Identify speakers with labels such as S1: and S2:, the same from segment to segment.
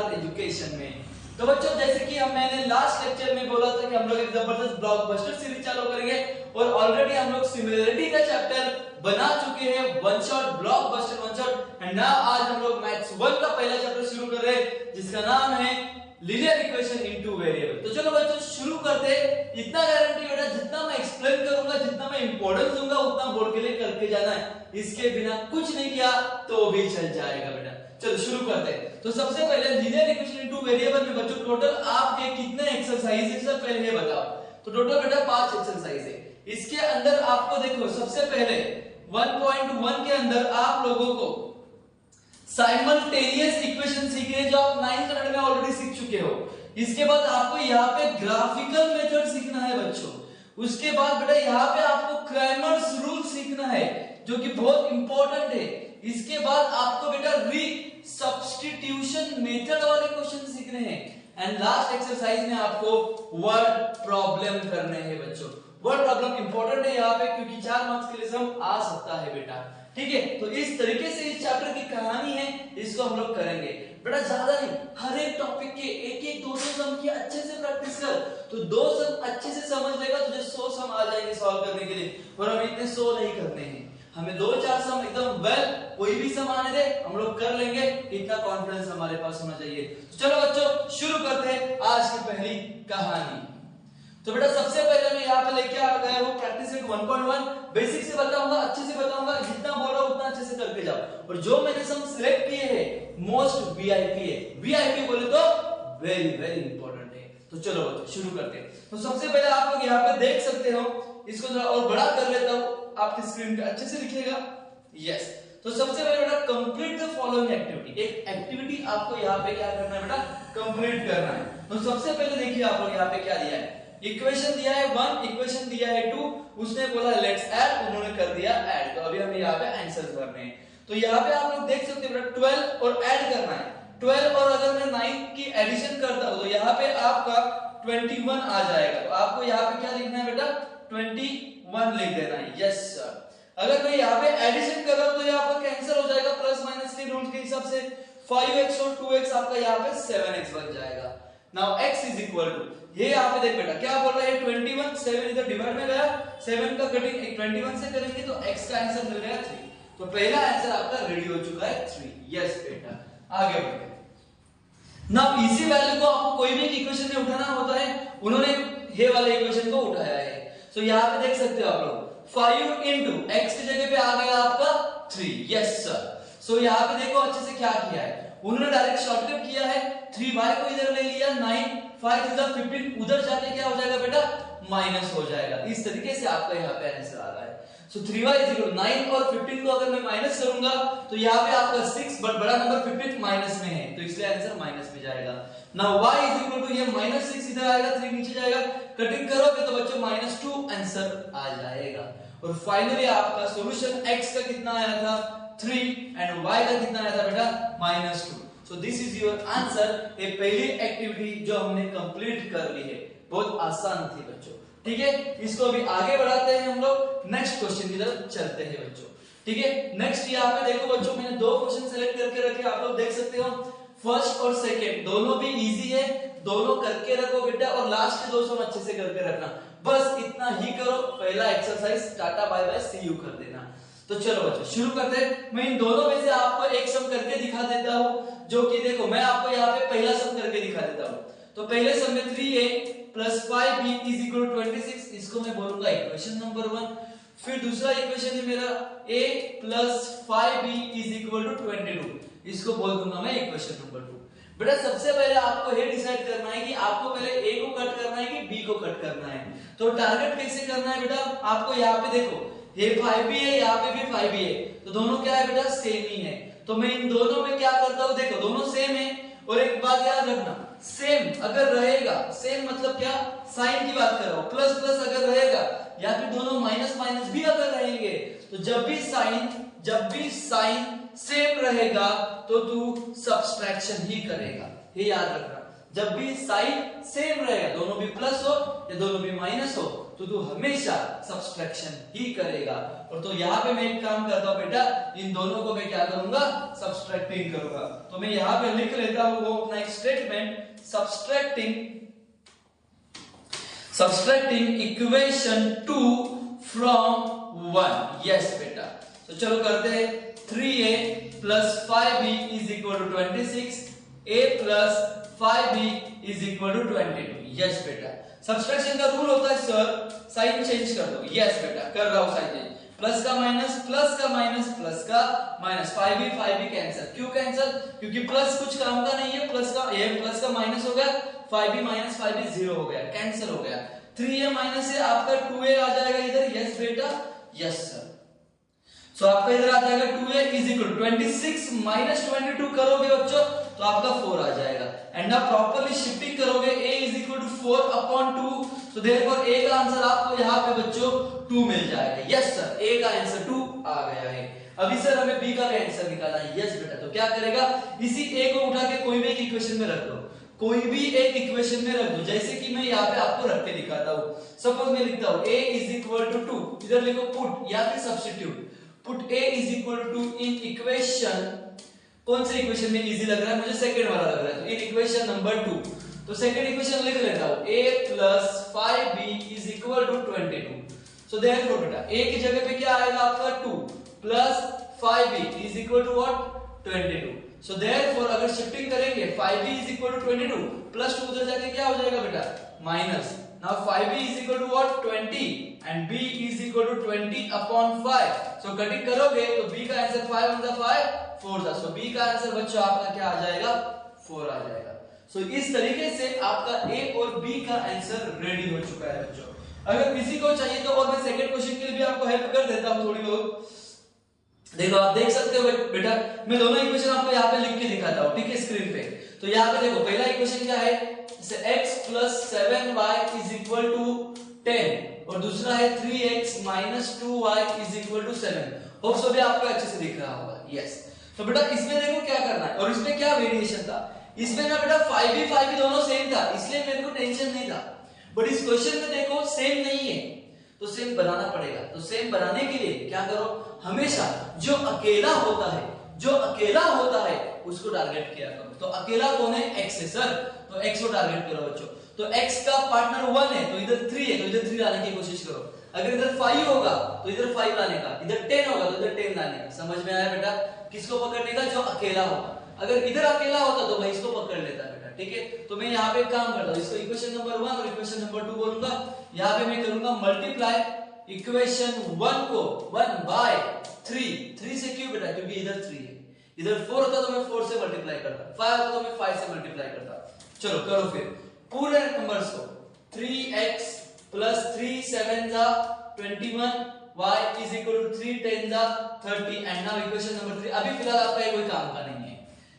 S1: हर education में। तो बच्चों जैसे कि मैंने लास्ट लेक्चर में बोला था कि हम लोग एक जबरदस्त ब्लॉकबस्टर सीरीज चालू करेंगे और ऑलरेडी हम लोग सिमिलरिटी का चैप्टर बना चुके हैं, one shot blockbuster one shot, and now आज हम लोग मैथ्स 1 का पहला चैप्टर शुरू कर रहे हैं जिसका नाम है linear equation in two variable. तो चलो बच्चों शुरू करते हैं। इतना गारंटी बेटा जितना मैं एक्सप्लेन करूंगा, जितना मैं इंपॉर्टेंस दूंगा उतना बोर्ड के लिए करके जाना है, इसके बिना कुछ नहीं किया तो भी चल जाएगा बेटा। चलो शुरू करते हैं। तो सबसे पहले linear equation in two variable में बच्चों टोटल आपके कितने एक्सरसाइज है सब पहले ये बताओ। तो टोटल बेटा 5 एक्सरसाइज है। इसके अंदर आपको देखो सबसे पहले 1.1 के अंदर आप लोगों को साइमल्टेनियस इक्वेशन सीखने जो आप 9th स्टैंडर्ड में ऑलरेडी सीख चुके हो। इसके बाद आपको यहाँ पे ग्राफिकल मेथड सीखना है बच्चों। उसके बाद बेटा यहाँ पे आपको क्रैमर्स रूल सीखना है जो कि बहुत इंपॉर्टेंट है। इसके बाद आपको बेटा री सब्स्टिट्यूशन मेथड वाले क्वेश्चन सीखने हैं। एंड लास्ट एक्सरसाइज में आपको वर्ड प्रॉब्लम करने हैं बच्चों। वर्ड प्रॉब्लम इंपॉर्टेंट है यहाँ पे क्योंकि 4 मार्क्स के लिए सम आ सकता है बेटा, ठीक है। तो इस तरीके से इस चैप्टर की कहानी है, इसको हम लोग करेंगे बेटा। ज्यादा नहीं, हर एक टॉपिक के एक एक 200 सम की अच्छे से प्रैक्टिस कर, तो 2 सम अच्छे से समझ लेगा तुझे 100 सम आ जाएंगे सॉल्व करने के लिए। और हमें इतने 100 नहीं करने हैं, हमें 2-4 सम एकदम वेल कोई भी सम आने दे हम लोग कर लेंगे, इतना कॉन्फिडेंस हमारे पास होना चाहिए। तो चलो बच्चों शुरू करते हैं आज की पहली कहानी। तो बेटा सबसे पहले मैं यहाँ पे लेके आ गया हूँ प्रैक्टिस सेट 1.1। बेसिक से बताऊंगा, अच्छे से बताऊंगा, जितना बोल रहा हूँ उतना अच्छे से करके जाओ। और जो मैंने सम सिलेक्ट किए हैं मोस्ट वीआईपी है। वीआईपी बोले तो वेरी वेरी इंपॉर्टेंट है। तो चलो बच्चों शुरू करते हैं। तो सबसे पहले आप लोग यहाँ पे देख सकते हो, इसको जरा और बड़ा कर लेता हूँ, आपकी स्क्रीन पे अच्छे से दिखेगा। यस, तो सबसे पहले बेटा कंप्लीट द फॉलोइंग एक्टिविटी। एक एक्टिविटी आपको यहाँ पे क्या करना है बेटा, कंप्लीट करना है। तो सबसे पहले देखिए आप लोग यहाँ पे क्या दिया है, इक्वेशन दिया है 1, इक्वेशन दिया है 2, उसने बोला लेट्स ऐड, उन्होंने कर दिया ऐड। तो अभी हमें यहाँ पे आंसर करने हैं। तो यहाँ पे आप लोग देख सकते हैं 12 और ऐड करना है। 12 और अगर मैं 9 की एडिशन करता हूँ तो यहाँ पे आपका 21 आ जाएगा। तो आपको यहाँ पे क्या लिखना है बेटा, 21 लिख देना है। Yes sir. अगर मैं यहाँ पे एडिशन कर रहा हूँ तो यहाँ पर कैंसिल हो जाएगा प्लस माइनस के रूल के हिसाब से। 5x और 2x आपका यहाँ पे 7x बन जाएगा। Now x is equal to, ये यहाँ पे देख बेटा क्या बोल रहा है 21, 7 इधर डिवाइड में गया, 7 का कटिंग 21 से करेंगे तो x का आंसर मिल गया 3। तो पहला आंसर आपका रेडी हो चुका है 3। यस बेटा, आगे बढ़ते। नाउ इसी वैल्यू को आपको कोई भी इक्वेशन में उठाना होता है, उन्होंने ये वाले इक्वेशन को उठाया है। सो यहाँ पे देख सकते हो आप लोग 5 into x की जगह पे आ गया आपका 3। Yes sir. सो यहाँ पे देखो अच्छे से क्या किया है, उन्होंने डायरेक्ट शॉर्टकट किया है, 3y को इधर ले लिया, 9 5 15 उधर जाके क्या हो जाएगा बेटा, माइनस हो जाएगा। इस तरीके से आपका यहाँ पे आंसर आ रहा है। सो 3y 9 और 15 को अगर मैं माइनस करूंगा तो यहाँ पे आपका 6, बट बड़ा नंबर 15 माइनस में है तो इसलिए आंसर माइनस में जाएगा। नाउ y ये -6 इधर आएगा, 3 नीचे जाएगा, कटिंग करोगे तो बच्चों -2 आंसर आ जाएगा। और फाइनली आपका सॉल्यूशन x का कितना आया था 3 एंड y का कितना आया था बेटा -2। So this is your answer. ये पहली एक्टिविटी जो हमने कंप्लीट कर ली है, बहुत आसान थी बच्चों, ठीक है। इसको अभी आगे बढ़ाते हैं हम लोग, नेक्स्ट क्वेश्चन की तरफ चलते हैं बच्चों, ठीक है। नेक्स्ट यहाँ पे देखो बच्चों मैंने 2 क्वेश्चन सेलेक्ट करके रखे, आप लोग देख सकते हो फर्स्ट और सेकंड दोनों भी इजी है, दोनों करके रखो बेटा। और लास्ट के 2 सम अच्छे से करके रखना, बस इतना ही करो। पहला exercise ta-ta bye bye see you कर देना। तो चलो बच्चों शुरू करते हैं। मैं इन दोनों में से आपको एक सम करके दिखा देता हूं, जो कि देखो मैं आपको यहाँ पे पहला सम करके दिखा देता हूं। तो पहले सम में 3a + 5b = 26, इसको मैं बोलूंगा इक्वेशन नंबर 1। फिर दूसरा इक्वेशन है मेरा a + 5b = 22, इसको बोल दूंगा मैं इक्वेशन नंबर 2। बेटा सबसे पहले आपको ये डिसाइड करना है कि आपको पहले a को कट करना है कि b को कट करना है। तो टारगेट कैसे करना है बेटा, आपको यहाँ पे देखो ये 5b है, यहाँ पे भी 5b है, तो दोनों क्या है बेटा सेम ही है। तो मैं इन दोनों में क्या करता हूँ, देखो दोनों सेम है। और एक बात याद रखना, सेम अगर रहेगा, सेम मतलब क्या, साइन की बात कर रहा हूं, प्लस प्लस अगर रहेगा या फिर दोनों माइनस माइनस भी अगर रहेंगे, तो जब भी साइन सेम रहेगा तो तू सब्सट्रैक्शन ही करेगा, ये याद रखना। जब भी साइन सेम रहेगा, दोनों भी प्लस हो या दोनों भी माइनस हो, तो तू हमेशा सब्सट्रैक्शन ही करेगा। और तो यहाँ पे मैं एक काम करता हूँ बेटा, इन दोनों को मैं क्या करूंगा, सब्सट्रैक्टिंग करूंगा। तो मैं यहाँ पे लिख लेता हूँ वो अपना एक statement, subtracting equation 2 from 1। Yes बेटा, तो चलो करते हैं। 3a plus 5b is equal to 26, a plus 5b is equal to 22। Yes बेटा, सब्सट्रैक्शन का रूल होता है सर साइन चेंज कर दो। यस बेटा, कर रहा हूं साइन चेंज, प्लस का माइनस, प्लस का माइनस, प्लस का माइनस, 5b कैंसिल। क्यों कैंसिल? क्योंकि प्लस कुछ काम का नहीं है, प्लस का ये प्लस का माइनस हो गया, 5b माइनस 5b 0 हो गया, कैंसिल हो गया। 3a माइनस से आपका 2a आ जाएगा इधर। यस बेटा, यस सर। सो आपका इधर आ जाएगा 2a इज इक्वल 26 माइनस 22 करोगे बच्चों तो आपका 4 आ जाएगा। एंड अब प्रॉपर्ली शिफ्टिंग करोगे, a is equal to 4 upon 2, so therefore a का आंसर आपको यहाँ पे बच्चों 2 मिल जाएगा। यस सर, a का आंसर 2 आ गया है। अभी सर हमें b का भी आंसर निकालना है। यस बेटा, तो क्या करेगा, इसी a को उठा के कोई भी एक इक्वेशन में रख दो, कोई भी एक इक्वेशन में रख दो। जैसे कि मैं यहाँ पे आपको रख के दिखाता हूँ। सपोज मैं लिखता हूँ a इज इक्वल टू 2, इधर लिखो पुट या फिर substitute. Put a is equal to in equation, कौन से इक्वेशन में इजी लग रहा है मुझे, सेकंड वाला लग रहा है, तो इन इक्वेशन नंबर 2। तो सेकंड इक्वेशन लिख लेता हूं, a plus 5b is equal to 22। So therefore बेटा a की जगह पे क्या आएगा आपका 2 plus 5b is equal to what, 22। So therefore अगर शिफ्टिंग करेंगे 5b is equal to 22 plus 2 उधर जाके क्या हो जाएगा बेटा, minus. Now 5b is equal to what, 20 and b is equal to 20 upon 5। So cutting करोगे तो b का आंसर 5 on the 5 4 था। So b का आंसर बच्चों आपका क्या आ जाएगा, 4 आ जाएगा। So इस तरीके से आपका a और b का आंसर रेडी हो चुका है बच्चों। अगर किसी को चाहिए तो और मैं सेकंड क्वेश्चन के लिए भी आपको हेल्प कर देता हूं थोड़ी बहुत। देखो आप देख सकते हो बेटा, मैं दोनों इक्वेशन आपको यहाँ पे लिख के दिखाता हूँ, ठीक है, स्क्रीन पे। तो यहाँ पे देखो पहला इक्वेशन क्या है, x plus 7y is equal to 10 और दूसरा है 3x minus 2y is equal to 7। Hope so भी आपको अच्छे से दिख रहा होगा। यस, तो बेटा इसमें देखो क्या करना है, और इसमें क्या वेरिएशन था, इसमें ना बेटा 5b दोनों सेम था, इसलिए मेरे को टेंशन नहीं था। बट इस क्वेश्चन में देखो सेम नहीं है, तो सेम बनाना पड़ेगा। तो सेम बनाने के लिए क्या करो, हमेशा जो अकेला होता है उसको टारगेट किया करो। तो अकेला कौन है, x है सर, तो x को टारगेट करो बच्चों। तो x का पार्टनर 1 है, तो इधर 3 है, तो इधर 3 लाने की कोशिश करो। अगर इधर 5 होगा तो इधर 5 लाने का, इधर 10 होगा तो इधर 10 लाने का। समझ में आया बेटा, किसको पकड़ने का, जो अकेला होगा। अगर इधर अकेला होता तो भाई इसको पकड़ लेता बेटा, ठीक है। तो मैं यहाँ पे काम करता हूँ, इसको इक्वेशन नंबर 1 और इक्वेशन नंबर 2 बोलूंगा। यहाँ पे मैं करूंगा मल्टीप्लाई इक्वेशन 1 को 1 बाय 3 से क्यों बेटा, क्योंकि इधर 3 है, इधर 4 होता तो मैं 4 से मल्टीप्लाई करता, 5 होता तो मैं 5 से मल्टीप्लाई करता। चलो करो फिर पूरे नंबर्स को, 3x plus 3 7 जा 21, y is equal to 3 10 जा 30। And now equation number 3। अभी फिलहाल आपका कोई काम का नहीं है,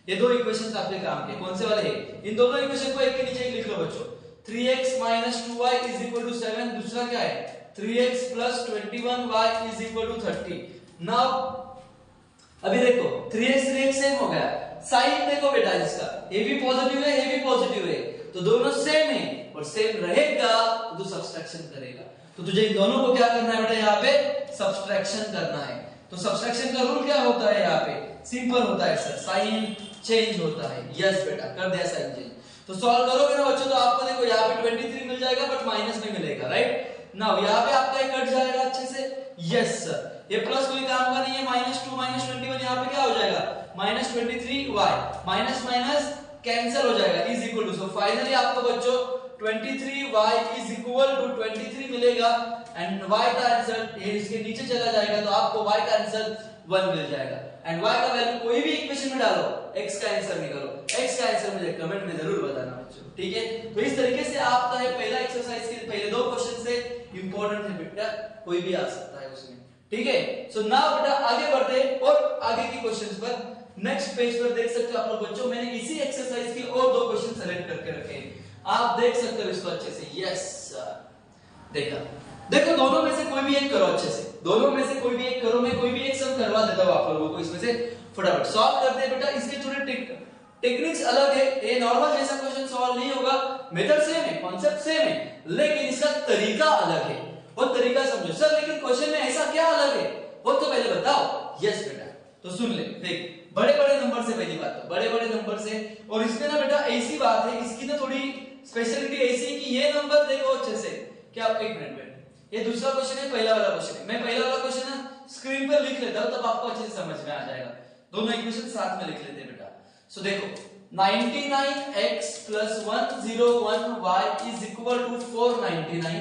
S1: ये दो इक्वेशंस आपके काम के, कौन से वाले हैं, इन दोनों इक्वेशन को एक के नीचे एक लिख लो बच्चों। 3x minus 2y is equal to 7, दूसरा क्या है 3x plus 21y is equal to 30। Now अभी देखो 3x सेम हो गया, साइन देखो बेटा इसका, ये भी पॉजिटिव है ये भी पॉजिटिव है, तो दोनों सेम है और सेम रहेगा तो तू सब्सट्रैक्शन करेगा। तो तुझे इन दोनों को क्या करना है बेटा, यहाँ पे सब्सट्रैक्शन करना है। तो सब्सट्रैक्शन का रूल क्या होता है, यहाँ पे सिंपल होता है सर, साइन चेंज होता है। यस बेटा, कर दिया साइन चेंज। तो सॉल्व करोगे ना बच्चों, तो आपको देखो यहाँ पे 23 मिल जाएगा बट माइनस में मिलेगा, राइट। नाउ यहाँ पे आपका कट जाएगा अच्छे से। यस सर, ये प्लस कोई काम का नहीं है, -2 -21 यहाँ पे क्या हो जाएगा, -23y, माइनस माइनस कैंसिल हो जाएगा, is equal to. So finally आपको बच्चों 23y इज इक्वल टू 23 मिलेगा एंड y का आंसर ये इसके नीचे चला जाएगा, तो आपको y का आंसर 1 मिल जाएगा। एंड y का वैल्यू कोई भी इक्वेशन में डालो, x का आंसर निकालो। x का आंसर मुझे कमेंट में जरूर बताना बच्चों, ठीक है। तो इस तरीके से आपका है पहला एक्सरसाइज के पहले दो क्वेश्चन से इंपॉर्टेंट है बेटा, कोई भी आ सकता है उसमें, ठीक है। सो नाउ बेटा आगे बढ़ते हैं और आगे के क्वेश्चंस पर। नेक्स्ट पेज पर देख सकते हो आप लोग बच्चों, मैंने इसी एक्सरसाइज के और दो क्वेश्चन सेलेक्ट करके रखे हैं, आप देख सकते हो इसको अच्छे से। यस सर, देखो दोनों में से कोई भी एक करो अच्छे से, दोनों में से कोई भी एक करो, मैं कोई भी एक सम करवा देता हूं आप लोगों को इसमें से, फटाफट सॉल्व करते हैं बेटा। इसके थोड़े टेक्निक्स अलग है, ये नॉर्मल जैसा क्वेश्चन सॉल्व नहीं होगा, मेथड सेम है, कॉन्सेप्ट सेम है, लेकिन इसका तरीका अलग है। वो तरीका समझो। सर लेकिन क्वेश्चन में ऐसा क्या अलग है, वो तो पहले बताओ। यस बेटा, तो सुन ले, देख बड़े बड़े नंबर से, पहली बात तो बड़े बड़े नंबर से, और इसमें ना बेटा ऐसी बात है, इसकी ना थोड़ी स्पेशलिटी ऐसी है कि ये नंबर देखो अच्छे से, क्या एक मिनट में, ये दूसरा क्वेश्चन है, पहला वाला क्वेश्चन है, मैं पहला वाला क्वेश्चन ना स्क्रीन पर लिख लेता हूं, तब आपको अच्छे से समझ में आ जाएगा। दोनों इक्वेशन साथ में लिख लेते हैं बेटा। सो देखो 99x plus 101y is equal to 499।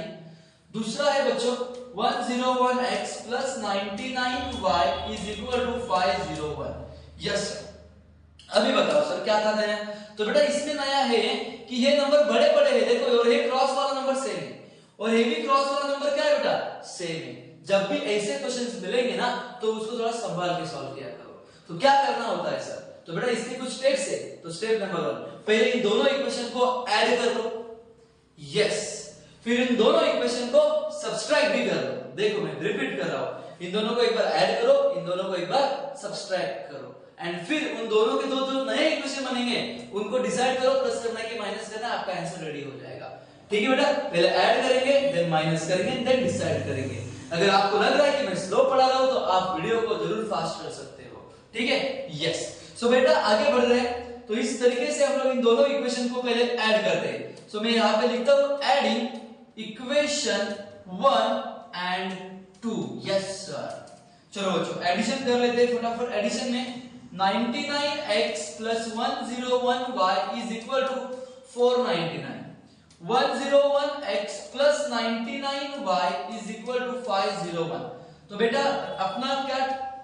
S1: दूसरा है बच्चों 101x plus 99y is equal to 501। Yes अभी बताओ सर क्या था नया? तो बेटा इसमें नया है कि ये नंबर बड़े बड़े हैं, देखो, और ये क्रॉस वाला नंबर सेम है, और ये भी क्रॉस वाला नंबर क्या है बेटा, सेम है। जब भी ऐसे क्वेश्चंस मिलेंगे ना तो उसको थोड़ा संभाल के सॉल्व किया करो। तो क्या करना होता है सर? तो बेटा इसके कुछ स्टेप्स है। तो स्टेप नंबर 1, पहले इन दोनों इक्वेशन को ऐड कर लो। यस, फिर इन दोनों इक्वेशन को सब्सट्रैक्ट भी कर लो। देखो मैं रिपीट कर रहा हूं, इन दोनों को एक बार ऐड करो, इन दोनों को एक बार सब्सट्रैक्ट करो, एंड फिर उन दोनों के दो जो नए इक्वेशन बनेंगे उनको डिसाइड करो, प्लस करना है कि माइनस करना है, आपका आंसर रेडी हो जाएगा। ठीक है बेटा, पहले ऐड करेंगे, देन माइनस करेंगे, देन डिसाइड करेंगे। अगर आपको लग रहा है कि मैं स्लो पढ़ा रहा हूं तो आप वीडियो को जरूर फास्ट कर सकते हो। ठीक है, यस। सो बेटा आगे बढ़ रहे हैं, तो इस तरीके से हम लोग इन दोनों इक्वेशन को पहले ऐड करते हैं। सो मैं यहां पे लिखता हूं adding equation 1 and 2। Yes sir, चलो बच्चों एडिशन कर लेते हैं फटाफट। एडिशन में 99x plus 101y is equal to 499। 101x plus 99y is equal to 501। तो बेटा अपना क्या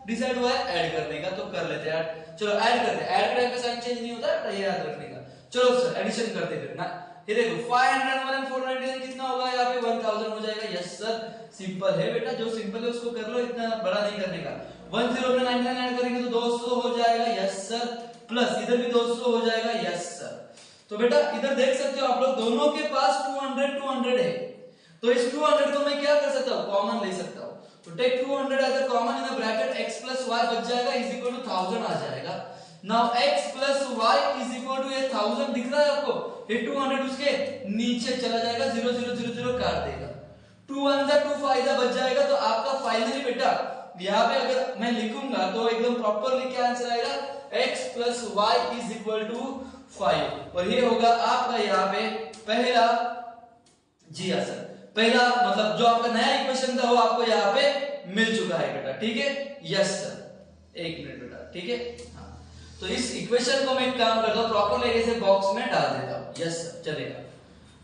S1: डिसाइड हुआ है? ऐड करने का। तो कर लेते हैं, चलो ऐड करते हैं। ऐड करने का साइन चेंज नहीं होता है, ये याद रखने का। चलो सर एडिशन करते हैं फिर ना। ये देखो 501 and 499 कितना होगा यहाँ पे? 1000 हो जाएगा। यस सर, सिंपल है बेटा, जो सिंपल है उसको कर लो, इतना बड़ा नहीं करने का। 10 में 99 ऐड करेंगे तो 200 हो जाएगा। यस सर, प्लस इधर भी 200 हो जाएगा। Yes sir. तो बेटा इधर देख सकते हो आप लोग, दोनों के पास 200 है। तो इस 200 को मैं क्या कर सकता हूँ? कॉमन ले सकता हूँ। तो take 200 as a common in the bracket, x plus y बच जाएगा इज इक्वल टू 1000 आ जाएगा। Now x plus y is equal to ये 1000 दिख रहा है आपको? ये 200 उसके नीचे चला जाएगा, 0 0 0 0 काट देगा। 2 1 2 फायदा बच जाएगा। तो आपका फाइनली बेटा यहाँ पे अगर मैं लिखूंगा तो एकदम प्रॉपरली क्या आंसर आएगा? x plus y is equal to 5। और ये होगा आपका यहाँ पे पहला, जी हाँ सर, पहला मतलब जो आपका नया इक्वेशन था वो आपको यहाँ पे मिल चुका है बेटा। ठीक है, यस सर, एक मिनट बेटा। ठीक है, हाँ, तो इस इक्वेशन को मैं एक काम करता हूँ, प्रॉपर लेके से बॉक्स में डाल देता हूँ। यस सर, चलेगा।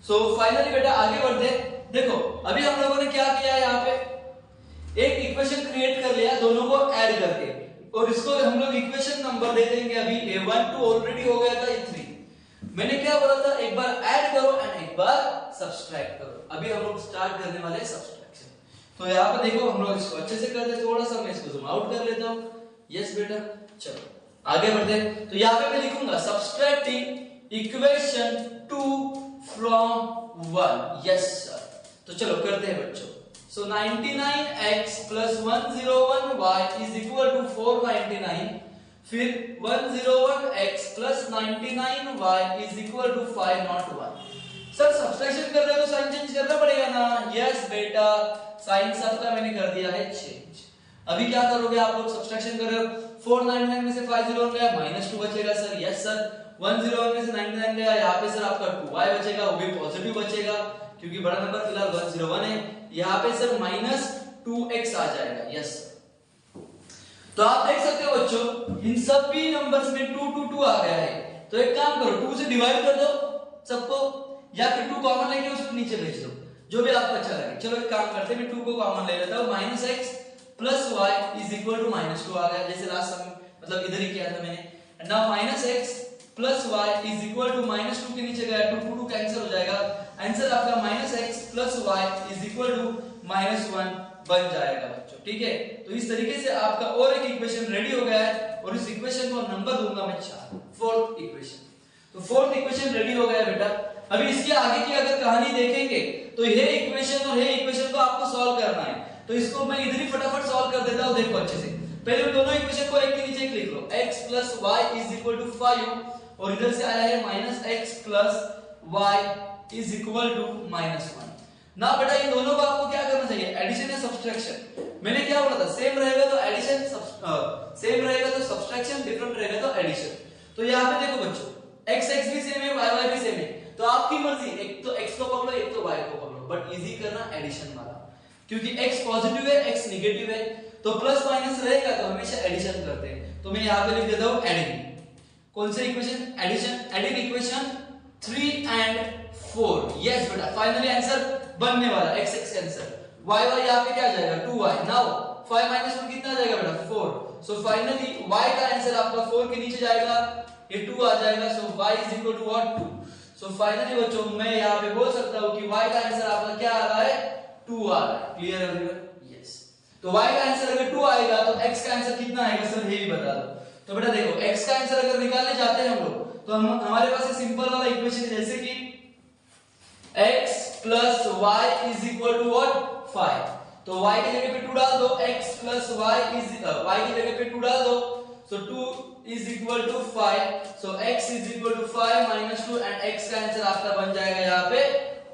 S1: सो फाइनली बेटा आगे बढ़ते हैं। देखो अभी हम लोगों ने क्या किया है, यहाँ पे एक इक्वेशन क्रिएट कर लिया दोनों को ऐड करके, और इसको हम लोग इक्वेशन नंबर दे देंगे अभी। A1 2 ऑलरेडी हो गया था, ये 3। मैंने क्या बोला था? एक बार ऐड करो एंड एक बार सब्सट्रैक्ट करो। अभी हम लोग स्टार्ट करने वाले हैं सब्सट्रैक्शन। तो यहाँ पे देखो हम लोग इसको अच्छे से कर दे, थोड़ा सा मैं इसको जूम आउट कर लेता हूँ। यस बेटा, चलो आगे बढ़ते हैं। तो यहाँ पे मैं लिखूंगा subtracting equation 2 from 1। Yes sir, तो चलो करते हैं बच्चों। सो 99x plus 101y is equal to 499। फिर 101x plus 99y is equal to 501। Sir subtraction कर रहे हो तो साइन चेंज करना पड़ेगा ना? यस बेटा, साइन सबका मैंने कर दिया है चेंज। अभी क्या करोगे आप लोग? सब्सट्रैक्शन कर रहे हो, 499 में से 501 गया, -2 बचेगा सर। यस सर, 101 में से 99 गया, यहाँ पे सर आपका 2y बचेगा, वो भी पॉजिटिव बचेगा क्योंकि बड़ा नंबर फिलहाल 101 है। यहाँ पे सर -2x आ जाएगा। यस, तो आप देख सकते हो बच्चों इन सभी नंबर्स में 2 2 2 आ गया है। तो एक काम करो, 2 से डिवाइड कर दो सबको, या फिर 2 कॉमन लेके उसको नीचे भेज दो, जो भी आपको अच्छा लगे। चलो एक काम करते हैं, मैं 2 को कॉमन ले लेता हूं। -x plus y is equal to -2 आ गया, जैसे लास्ट समय मतलब इधर ही किया था मैंने। Now -x plus y is equal to -2 के नीचे गया, 2 2 कैंसिल हो जाएगा। आंसर आपका -x plus y is equal to -1 बन जाएगा बच्चों। ठीक है, तो इस तरीके से आपका और एक इक्वेशन रेडी हो गया है, और इस इक्वेशन को नंबर दूंगा मैं 4, फोर्थ इक्वेशन। तो फोर्थ इक्वेशन रेडी हो गया है बेटा। अभी इसके आगे की अगर कहानी देखेंगे तो ये इक्वेशन और ये इक्वेशन को आपको सॉल्व करना है। तो इसको मैं इधर ही फटाफट सॉल्व कर देता हूं, देखो अच्छे से। पहले दोनों इक्वेशन को एक के नीचे एक लिख लो, x plus y is equal to 5, और इधर से आया है -x plus y is equal to -1। ना बेटा इन दोनों को आपको क्या करना चाहिए, एडिशन या सब्सट्रैक्शन। मैंने क्या बोला था, सेम रहेगा तो एडिशन, सेम रहेगा तो सब्सट्रैक्शन, डिफरेंट रहेगा तो एडिशन। तो यहाँ पे देखो बच्चों, x x भी सेम है, y y भी सेम है, तो आपकी मर्जी, एक तो x को पकड़ो, एक तो y को पकड़ो, बट इजी करना एडिशन वाला, क्योंकि x पॉजिटिव है, x नेगेटिव है, तो प्लस माइनस रहेगा तो हमेशा एडिशन करते हैं। तो मैं यहाँ पे लिख देता हूँ एडिंग। कौन से equation, addition, adding equation 3 and 4। Yes बेटा, फाइनली आंसर बनने वाला, x x answer, y y यहाँ पे क्या आ जाएगा 2y। नाउ 5 minus 1 कितना आ जाएगा बेटा 4। सो फाइनली y का आंसर आपका 4 के नीचे जाएगा, ये 2 आ जाएगा, सो y is equal to what 2। So finally बच्चों मैं यहाँ पे बोल सकता हूँ कि y का आंसर आपका क्या आ रहा है 2 आ रहा है। क्लियर है एवरीवन? यस। तो y का आंसर अगर 2 आएगा तो x का आंसर कितना आएगा सर, ये भी बता दो। तो बेटा देखो, x का आंसर अगर निकालने जाते हैं हम लोग, तो हमारे पास एक सिंपल वाला इक्वेशन है, जैसे कि x plus y is equal to what 5। तो y की जगह पे 2 डाल दो, x plus y की जगह पे 2 डाल दो, so 2 is equal to 5, so x is equal to 5 minus 2 and x का आंसर आपका बन जाएगा यहाँ पे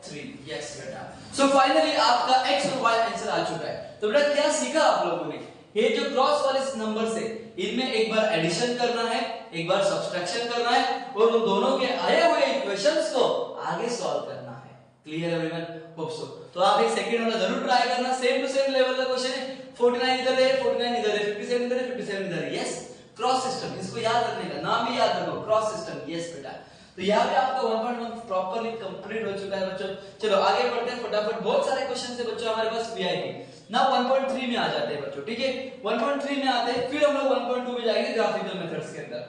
S1: 3। यस बेटा, सो फाइनली आपका x और y आंसर आ चुका है। तो बेटा क्या सीखा आप लोगों ने, ये जो क्रॉस वाले नंबर से इनमें एक बार एडिशन करना है, एक बार सब्सट्रैक्शन करना है, और उन दोनों के आए हुए इक्वेशंस को आगे सॉल्व करना है। Clear everyone? Hope so. तो आप एक सेकंड वाला जरूर ट्राई करना, सेम टू सेम लेवल का क्वेश्चन है। 49 इधर है, 49 इधर है, 57 इधर है, 57 इधर है। यस, क्रॉस सिस्टम, इसको याद रखने का, नाम भी याद रखो, क्रॉस सिस्टम। यस बेटा, तो यहाँ पे आपका 1.1 प्रॉपर्ली कंप्लीट हो चुका है बच्चों। चलो आगे बढ़ते हैं फटाफट, बहुत सारे क्वेश्चन है बच्चों हमारे पास वीआईपी। ना 1.3 में आ जाते हैं बच्चों, ठीक है, 1.3 में आते हैं, फिर हम लोग 1.2 में जाएंगे ग्राफिकल मेथड्स के अंदर।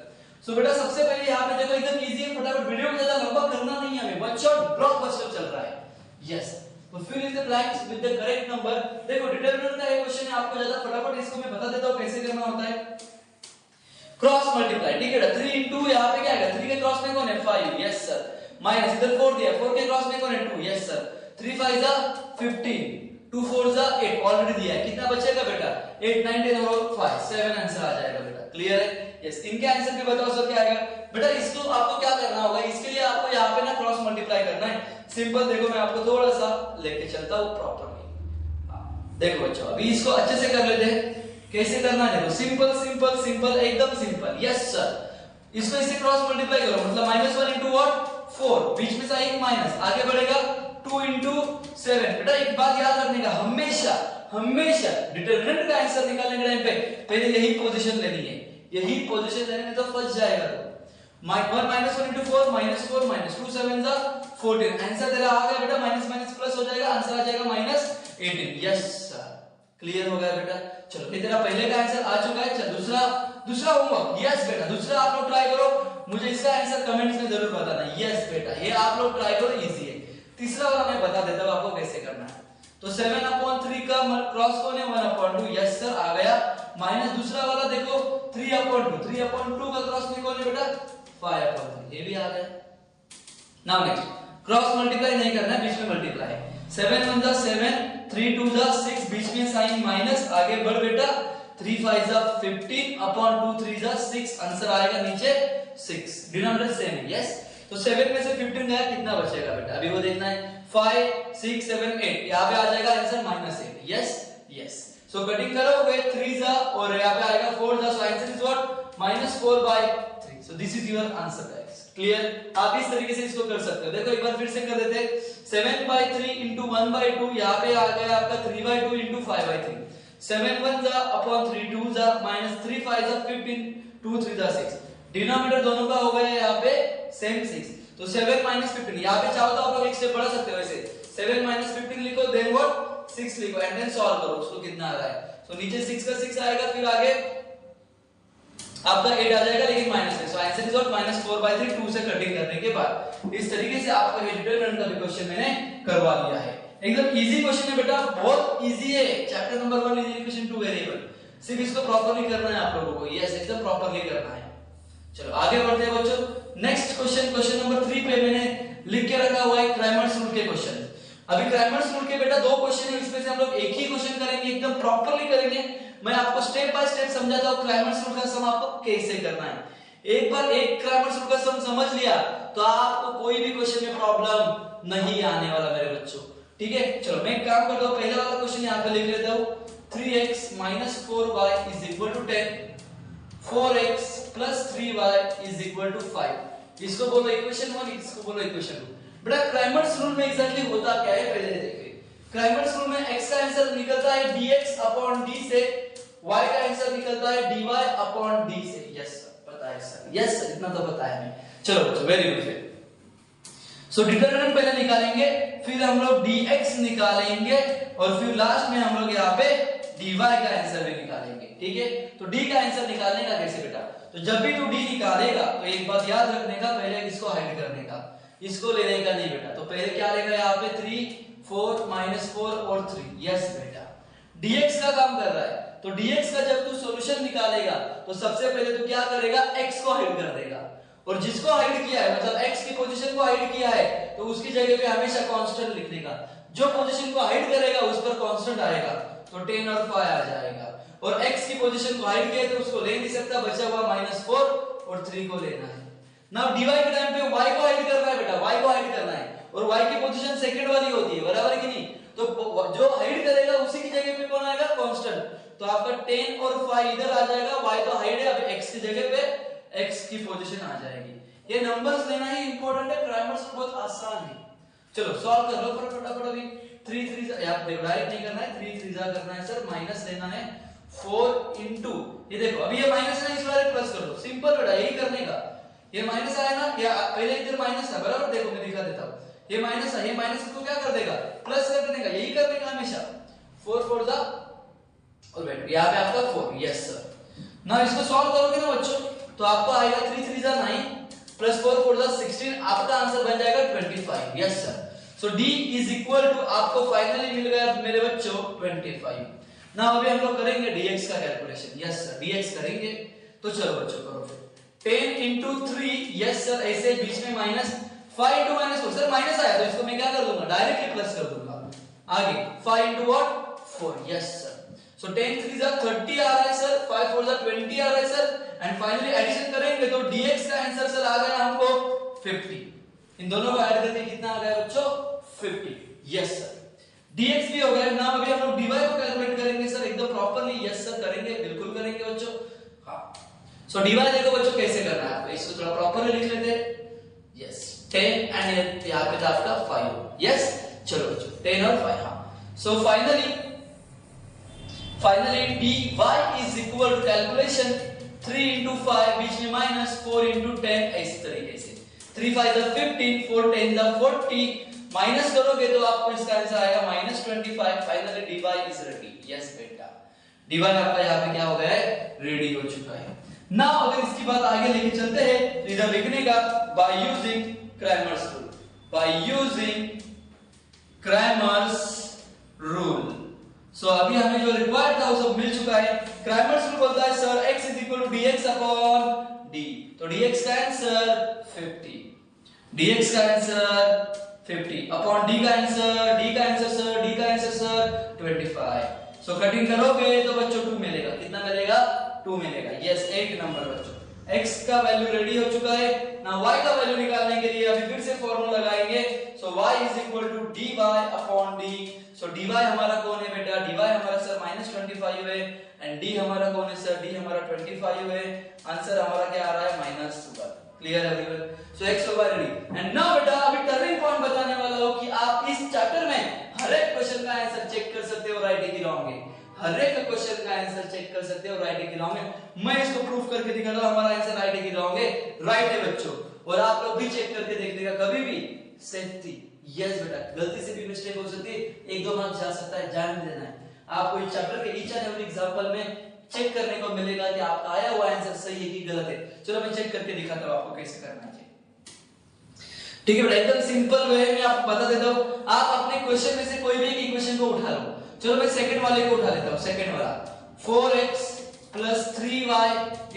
S1: सो बेटा सबसे पहले यहाँ पे देखो, एकदम इजी है, फटाफट, वीडियो को ज्यादा लंबा करना नहीं है हमें, वन शॉट ब्लॉकबस्टर चल रहा है। यस, तो fill in the blanks with the correct number. देखो डिटरमिनेंट का एक क्वेश्चन है, आपको ज्यादा फटाफट इसको मैं बता देता हूं कैसे करना होता है। क्रॉस मल्टीप्लाई, ठीक है, 3 into यहाँ पे क्या है, 3 के क्रॉस में कौन है 5। यस सर, माइनस इधर 4 दिया, 4 के क्रॉस में कौन है 2। यस सर, 3 5 जा 15, 2 4 जा 8 ऑलरेडी दिया है, कितना बचेगा बेटा 8 9 10 और 5 7 आंसर आ जाएगा बेटा। क्लियर है? यस, इनके आंसर भी बताओ सर क्या आएगा बेटा। इसको आपको क्या करना होगा, इसके लिए आपको यहाँ पे ना क्रॉस मल्टीप्लाई करना है। सिंपल देखो, मैं आपको थोड़ा सा लेके चलता हूँ प्रॉपर्ली। देखो बच्चों, अभी इसको अच्छे से कर लेते हैं, कैसे करना है देखो, सिंपल सिंपल सिंपल, एकदम सिंपल। यस सर, इसको इससे क्रॉस मल्टीप्लाई करो, मतलब -1 into what 4, बीच में से एक माइनस, आगे बढ़ेगा 2 into 7। बेटा एक बात याद रखने का, हमेशा हमेशा डिटरमिनेंट का आंसर निकालने के टाइम पे पहले यही पोजीशन लेनी है, यही पोजीशन लेने में तो फंस जाएगा। तो 1 -1 into 4 -4 -2 7 जा 14, आंसर तेरा आ गया बेटा, माइनस माइनस प्लस हो जाएगा, आंसर आ जाएगा -18। यस सर, क्लियर हो गया बेटा। चलो ये तेरा पहले का आंसर आ चुका है। चल दूसरा होमवर्क। यस बेटा, दूसरा आप लोग ट्राई करो, मुझे इसका आंसर कमेंट्स में जरूर बताना। यस बेटा, ये आप लोग ट्राई करो, इजी है। तीसरा वाला मैं बता देता हूं आपको कैसे करना है। तो 7/3 का क्रॉस कौन है 1/2। यस सर, आ गया। माइनस दूसरा वाला देखो 3/2 का क्रॉस में कौन है बेटा 5/3, ये भी आ गया। नाउ नेक्स्ट, क्रॉस मल्टीप्लाई नहीं करना है, बीच में मल्टीप्लाई। 7 1 जा 7, 3 2 जा 6, बीच में साइन माइनस, आगे बढ़ बेटा 3 5 जा 15/2 3 जा 6, आंसर आएगा नीचे 6, डिनोमिनेटर सेम है। यस, तो 7 में से 15 गया, कितना बचेगा बेटा अभी वो देखना है। 5 6 7 8, यहाँ पे आ जाएगा आंसर -8। यस यस, सो कटिंग करोगे 3 जा और यहाँ पे आएगा 4 जा, so answer is what -4/3। So this is your answer guys. Clear? आप इस तरीके से इसको कर सकते हो। देखो एक बार फिर से कर देते हैं। 7/3 into 1/2, यहाँ पे आ गया आपका 3/2 into 5/3। 7 1 जा अपॉन 3 2 जा माइनस 3 5 जा 15, 2 3 जा 6, डिनोमिनेटर दोनों का हो गया यहाँ पे सेम 6। तो 7 15, यहाँ पे चाहो तो आप लोग एक स्टेप बढ़ा सकते हो, वैसे 7 15 लिखो, देन व्हाट 6 लिखो एंड देन सॉल्व करो, उसको कितना आ रहा है। तो नीचे 6 का 6 आएगा, फिर आगे आपका 8 आ जाएगा, लेकिन माइनस है। सो आंसर इज व्हाट -4/3, 2 से कटिंग करने के बाद। इस तरीके से आपका ये डिटरमिनेंट का भी क्वेश्चन मैंने करवा लिया है। एकदम इजी क्वेश्चन है बेटा, बहुत इजी है। Chapter number 1 is equation 2 variable, सिर्फ इसको प्रॉपर्ली करना है आप लोगों को। यस, एकदम प्रॉपर्ली करना है। चलो आगे बढ़ते हैं बच्चों। नेक्स्ट क्वेश्चन नंबर 3 पे मैंने लिख के रखा हुआ है क्रैमर्स रूल के क्वेश्चन। अभी क्रैमर्स रूल के बेटा 2 क्वेश्चन है, इसमें से हम लोग एक ही क्वेश्चन करेंगे, एकदम प्रॉपर्ली करेंगे। मैं आपको स्टेप बाय स्टेप समझाता हूं क्रैमर्स रूल का सम आपको कैसे करना है। एक बार एक क्रैमर्स रूल का सम समझ लिया तो आपको कोई भी क्वेश्चन में प्रॉब्लम नहीं आने वाला मेरे बच्चों। ठीक है, चलो मैं एक काम करता हूँ, पहला वाला क्वेश्चन यहाँ पे लिख लेता हूँ, 3x minus 4y is equal to 10, 4x plus 3y is equal to 5। इसको बोलो इक्वेशन 1, इसको बोलो इक्वेशन 2। बेटा क्राइमर्स रूल में एग्जैक्टली होता क्या है पहले देखिए। क्राइमर्स रूल में x का आंसर निकलता है dx अपॉन d से, y का आंसर निकलता है dy अपॉन d से। यस सर, पता है सर, यस सर, इतना तो पता है हमें। चलो बच्चों, वेरी गुड। फिर सो डिटरमिनेंट पहले निकालेंगे, फिर हम लोग dx निकालेंगे और फिर लास्ट में हम लोग यहाँ पे dy का आंसर भी निकालेंगे। ठीक है, तो d का आंसर निकालने का कैसे बेटा, तो जब भी तू d निकालेगा तो एक बात याद रखने का, पहले इसको हाइड करने का, इसको लेने का नहीं बेटा। तो पहले क्या लेगा यहाँ पे 3, 4 माइनस 4 और 3। यस बेटा, dx का काम कर रहा है, तो dx का जब तू सॉल्यूशन निकालेगा तो सबसे पहले तू क्या करेगा, x को हाइड कर देगा, और जिसको हाइड किया है मतलब x की पोजीशन को हाइड किया है तो उसकी जगह पे हमेशा कांस्टेंट लिख देगा। जो पोजीशन को हाइड करेगा उस पर कांस्टेंट आएगा, तो 10 और 5 आ जाएगा। और x की पोजीशन को हाइड किया तो उसको ले नहीं सकता, बचा हुआ -4 और 3 को लेना है। नाउ dy के टाइम पे y को हाइड करना है बेटा, y को हाइड करना है, और y की पोजीशन सेकंड वाली होती है, बराबर है कि नहीं। तो जो हाइड करेगा उसी की जगह पे कौन आएगा, कांस्टेंट। तो आपका 10 और 5 इधर आ जाएगा, y तो हाइड है, अब x की जगह पे x की पोजीशन आ जाएगी। ये नंबर्स लेना ही इंपॉर्टेंट है, क्राइमर्स बहुत आसान है। चलो सॉल्व कर लो फटाफट अभी। 3 3 आप देखो, डायरेक्ट नहीं करना है, 3 3 करना है सर, माइनस लेना है 4 इनटू, ये देखो अभी ये माइनस है, इस वाले प्लस कर दो, सिंपल बेटा, यही करने का। ये माइनस आया ना, या पहले इधर माइनस था, बराबर, देखो मैं दिखा देता हूं, ये माइनस है, ये माइनस को क्या कर देगा, प्लस कर देने का, यही करने का हमेशा। 4 4 दा और बेटा यहां पे आपका 4। Yes sir. ना इसको सॉल्व करोगे ना बच्चों तो आपको आएगा 3 3 जा 9 प्लस 4 4 जा 16, आपका आंसर बन जाएगा 25। Yes sir. So d is equal to, आपको फाइनली मिल गया मेरे बच्चों 25। ना अभी हम लोग करेंगे dx का कैलकुलेशन। यस सर, dx करेंगे, तो चलो बच्चों करो फिर। 10 into 3, यस सर, ऐसे बीच में माइनस, 5 into -4, सर माइनस आया तो इसको मैं क्या कर दूंगा, डायरेक्टली प्लस कर दूंगा। आगे 5 into what 4। Yes sir. So 10 3 जा 30 आ रहा है सर, 5 4 जा 20 आ रहा है सर, एंड फाइनली एडिशन करेंगे तो dx का आंसर सर आ गया हमको 50। इन दोनों को ऐड करके कितना आ गया बच्चों, 50। यस सर, dx भी हो गया। नाउ अभी हम लोग dy को कैलकुलेट करेंगे सर एकदम प्रॉपर्ली। यस सर, करेंगे, बिल्कुल करेंगे बच्चों। हां, सो dy देखो बच्चों कैसे करना है, आपको इसको थोड़ा प्रॉपर्ली लिख लेते हैं। यस, 10 एंड यहां पे था आपका 5। यस, चलो बच्चों 10 और 5। हां, so finally dy is equal to calculation 3 into 5, बीच में माइनस, 4 into 10, इस तरीके से 3 5 जा 15, 4 10 जा 40, माइनस करोगे तो आपको इसका आंसर आएगा -25। Finally dy is ready। Yes बेटा, dy आपका यहाँ पे क्या हो गया है, रेडी हो चुका है। ना अगर इसकी बात आगे लेके चलते हैं, इधर लिखने का by using Cramer's rule, by using Cramer's rule। सो अभी हमें जो रिक्वायर्ड था वो सब मिल चुका है। क्राइमर्स रूल बोलता है sir x is equal to dx upon d, तो dx का आंसर 50, dx का आंसर 50 अपॉन d का आंसर, d का आंसर सर, d का आंसर सर 25। सो कटिंग करोगे तो बच्चों 2 मिलेगा, कितना मिलेगा, 2 मिलेगा। यस, 8 नंबर बच्चों। x का वैल्यू रेडी हो चुका है ना, y का वैल्यू निकालने के लिए अभी फिर से फॉर्मूला लगाएंगे। So y is equal to dy upon d। So dy हमारा कौन है बेटा, dy हमारा सर -25 है, एंड d हमारा कौन है सर, d हमारा 25 है। आंसर हमारा क्या आ रहा है, -1। Clear everyone. सो x होगा रेडी। एंड नाउ बेटा अभी टर्निंग पॉइंट बताने वाला हूं कि आप इस चैप्टर में हर एक क्वेश्चन का आंसर चेक कर सकते हो, राइट है कि रॉन्ग है। हर एक क्वेश्चन का आंसर चेक कर सकते हो, राइट है कि रॉन्ग है। मैं इसको प्रूफ करके दिखाता हूं, हमारा आंसर राइट है कि रॉन्ग है। राइट है बच्चों, और आप लोग भी चेक करके देख लेगा कभी भी सेफ्टी। यस बेटा, गलती से भी मिस्टेक हो सकती है, 1-2 मार्क्स जा सकता है, जान देना है आपको। इस चैप्टर के ईच एंड एवरी एग्जांपल में चेक करने को मिलेगा कि आपका आया हुआ आंसर सही है कि गलत है। चलो मैं चेक करके दिखाता हूं आपको कैसे करना चाहिए। ठीक है बेटा, एकदम सिंपल वे में आपको बता देता हूं। आप अपने क्वेश्चन में से कोई भी एक इक्वेशन को उठा लो। चलो मैं सेकंड वाले को उठा लेता हूं, सेकंड वाला 4x plus 3y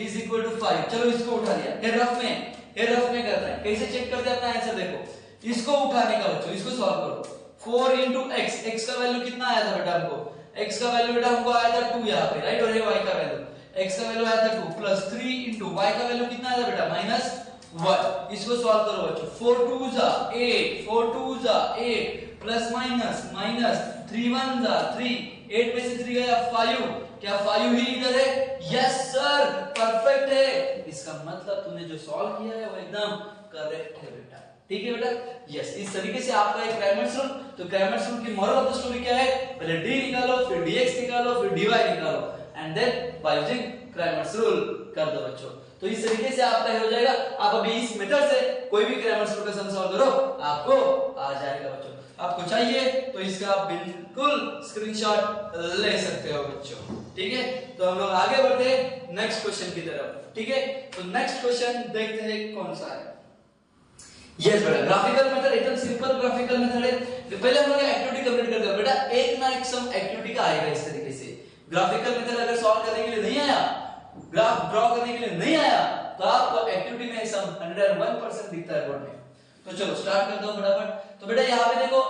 S1: is equal to 5। चलो इसको उठा लिया, ये रफ में करना है। कैसे चेक करते हैं अपना आंसर, देखो इसको उठाने का बच्चों, इसको सॉल्व करो। 4 into x, x का वैल्यू कितना आया था बेटा हमको, x का वैल्यू बेटा हमको आया था 2 यहाँ पे, राइट। और ये y का वैल्यू, x का वैल्यू आया था 2 प्लस 3 into y का वैल्यू कितना आया था बेटा, 1। इसको सॉल्व करो बच्चों। 4 2 जा 8, 4 2 जा 8, प्लस माइनस माइनस, 3 1 जा 3, 8 में से 3 गया 5। क्या 5 ही इधर है? यस सर, परफेक्ट है। इसका मतलब तूने जो सॉल्व किया है वो एकदम करेक्ट है बेटा। ठीक है बेटा, यस। इस तरीके से आपका एक क्रैमर्स रूल। तो क्रैमर्स रूल की मोरल ऑफ द स्टोरी क्या है? पहले d निकालो, फिर dx निकालो, फिर dy निकालो, and then by using Cramer's rule कर दो बच्चों। तो इस तरीके से आपका हो जाएगा। आप अभी इस मेथड से कोई भी क्रैमर्स रूल का सम सॉल्व करो, आपको आ जाएगा बच्चों। आपको चाहिए तो इसका आप बिल्कुल स्क्रीनशॉट ले सकते हो बच्चों। ठीक है, तो हम लोग आगे बढ़ते हैं नेक्स्ट क्वेश्चन की तरफ। ठीक है, तो नेक्स्ट क्वेश्चन देखते हैं कौन सा है। यस बेटा, ग्राफिकल मेथड एकदम सिंपल ग्राफिकल मेथड है। तो पहले हम लोग एक्टिविटी कंप्लीट करते हैं बेटा। एक ना एक सम एक्टिविटी का आएगा इस तरीके से। ग्राफिकल मेथड अगर सॉल्व करने के लिए नहीं आया, ग्राफ ड्रॉ करने के लिए नहीं आया, तो आपको एक्टिविटी में सम 101% दिखता है बोर्ड में। तो चलो स्टार्ट करता हूं फटाफट। तो बेटा यहाँ पे देखो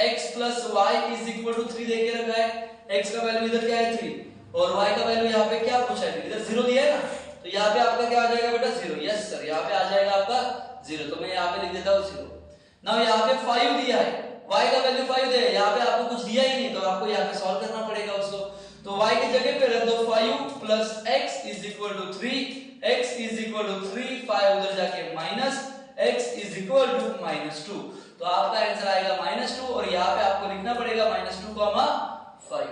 S1: x plus Y is equal to 3 दे के रखा है। x का वैल्यू इधर क्या है 3, और y का वैल्यू यहाँ पे क्या पूछा है? इधर 0 दिया है ना, तो यहाँ पे आपका क्या आ जाएगा बेटा? 0। यस सर, यहाँ पे आ जाएगा आपका 0। तो मैं यहाँ पे लिख देता हूँ 0। नाउ यहाँ पे 5 दिया है, y का वैल्यू 5 दिया है, यहाँ पे आपको कुछ दिया ही नहीं, तो आपको यहाँ पे सॉल्व करना पड़ेगा उसको। तो y की जगह पे रख दो 5 plus x is equal to 3, x is equal to 3, 5 उधर जाके minus, x is equal to -2। तो आपका आंसर आएगा -2, और यहाँ पे आपको लिखना पड़ेगा -2, 5।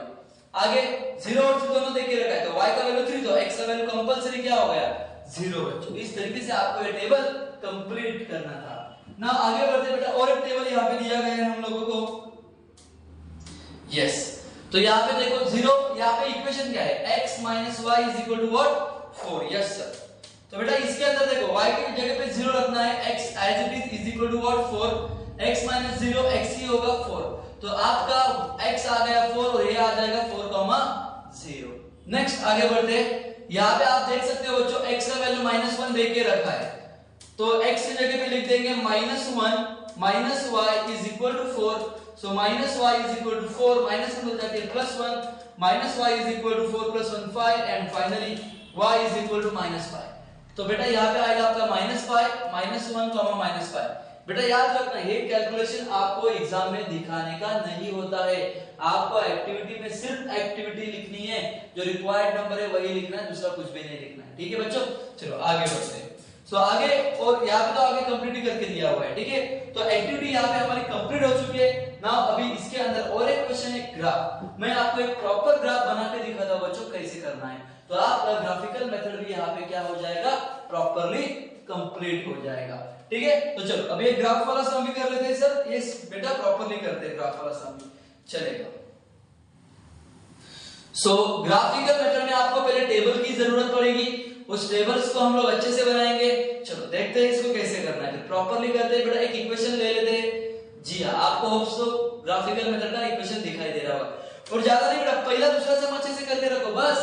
S1: आगे 0 और 3 दोनों देके रखा है, तो y का वैल्यू 3, तो x का वैल्यू कंपलसरी क्या हो गया? 0 बच्चों। इस तरीके से आपको ये टेबल कंप्लीट करना था। ना आगे बढ़ते बेटा, और एक टेबल यहाँ पे दिया गया है हम लोगों को। यस, तो यहाँ पे देखो 0, यहाँ पे इक्वेशन क्या है? x minus y is equal to what? 4। Yes sir. तो बेटा इसके अंदर देखो y की जगह पे 0 रखना है, x as it is equal to what? 4। x minus 0 x ही होगा 4। तो आपका x आ गया 4, और ये आ जाएगा 4, 0। नेक्स्ट आगे बढ़ते हैं। यहाँ पे आप देख सकते हो बच्चों, x का वैल्यू -1 दे के रखा है, तो x की जगह पे लिख देंगे -1 minus y is equal to 4। So minus y is equal to 4, minus 1 हो जाके +1, minus y is equal to 4 + 1 5, and finally y is equal to -5। तो बेटा यहाँ पे आएगा आपका -5, -1, -5। बेटा याद रखना, ये कैलकुलेशन आपको एग्जाम में दिखाने का नहीं होता है। आपको एक्टिविटी में सिर्फ एक्टिविटी लिखनी है, जो रिक्वायर्ड नंबर है वही लिखना है, दूसरा कुछ भी नहीं लिखना है। ठीक है बच्चों, चलो आगे बढ़ते हैं। सो आगे, और यहाँ पे तो आगे कंप्लीट करके दिया हुआ है। ठीक है, तो एक्टिविटी यहाँ पे हमारी कंप्लीट हो चुकी है। नाउ अभी इसके अंदर और एक क्वेश्चन है, ग्राफ। मैं आपको एक प्रॉपर ग्राफ बना के दिखाता हूं बच्चों कैसे करना है, तो आपका ग्राफिकल मेथड भी यहाँ पे क्या हो जाएगा? प्रॉपरली कंप्लीट हो जाएगा। ठीक है, तो चलो अभी एक ग्राफ वाला सम भी कर लेते हैं सर। ये बेटा प्रॉपरली करते हैं ग्राफ वाला सम भी चलेगा। सो ग्राफिकल मेथड में आपको पहले टेबल की जरूरत पड़ेगी, उस टेबल्स को हम लोग अच्छे से बनाएंगे। चलो देखते हैं इसको कैसे करना है, प्रॉपरली करते हैं। बेटा एक इक्वेशन ले लेते हैं। जी हाँ, आपको होप्स तो ग्राफिकल मेथड का इक्वेशन दिखाई दे रहा होगा, और ज्यादा नहीं बेटा, पहला दूसरा सम अच्छे से करके रखो, बस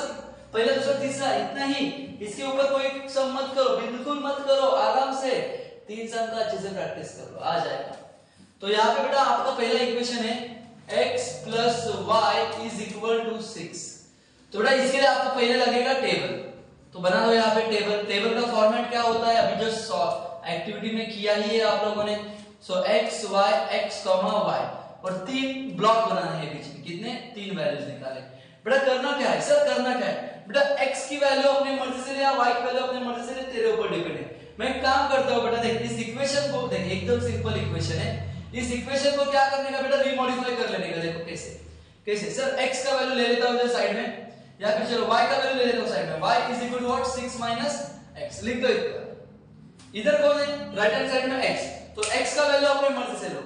S1: पहला दूसरा तीसरा इतना ही। इसके ऊपर कोई सम मत करो, बिल्कुल मत करो, आराम से 3 सम का अच्छे से प्रैक्टिस करो, आ जाएगा। तो यहाँ पे बेटा आपका पहला इक्वेशन है x plus Y is equal to 6। तो बेटा इसके लिए आपको पहले लगेगा टेबल, तो बना दो यहाँ पे टेबल। टेबल का फॉर्मेट क्या होता है? अभी जो एक्टिविटी में किया ही है आप लोगों ने। सो x y x y, और 3 ब्लॉक बनाने हैं बीच में, कितने? 3 वैल्यूज निकाले। बेटा करना क्या है सर? करना क्या है बेटा? x की वैल्यू अपनी मर्जी से ले, या y की वैल्यू अपनी मर्जी से ले, तेरे ऊपर डिपेंड है। मैं एक काम करता हूं बेटा, देख इस इक्वेशन को देख, एकदम सिंपल इक्वेशन है। इस इक्वेशन को क्या करने का बेटा? रीमॉडिफाई कर लेने का। देखो कैसे कैसे सर, x का वैल्यू ले लेता हूं इधर साइड में, या फिर चलो y का वैल्यू ले लेता हूं साइड में। y is equal to what? 6 minus x। लिख दो इधर कौन है? राइट हैंड साइड में x, तो x का वैल्यू अपनी मर्जी से लो।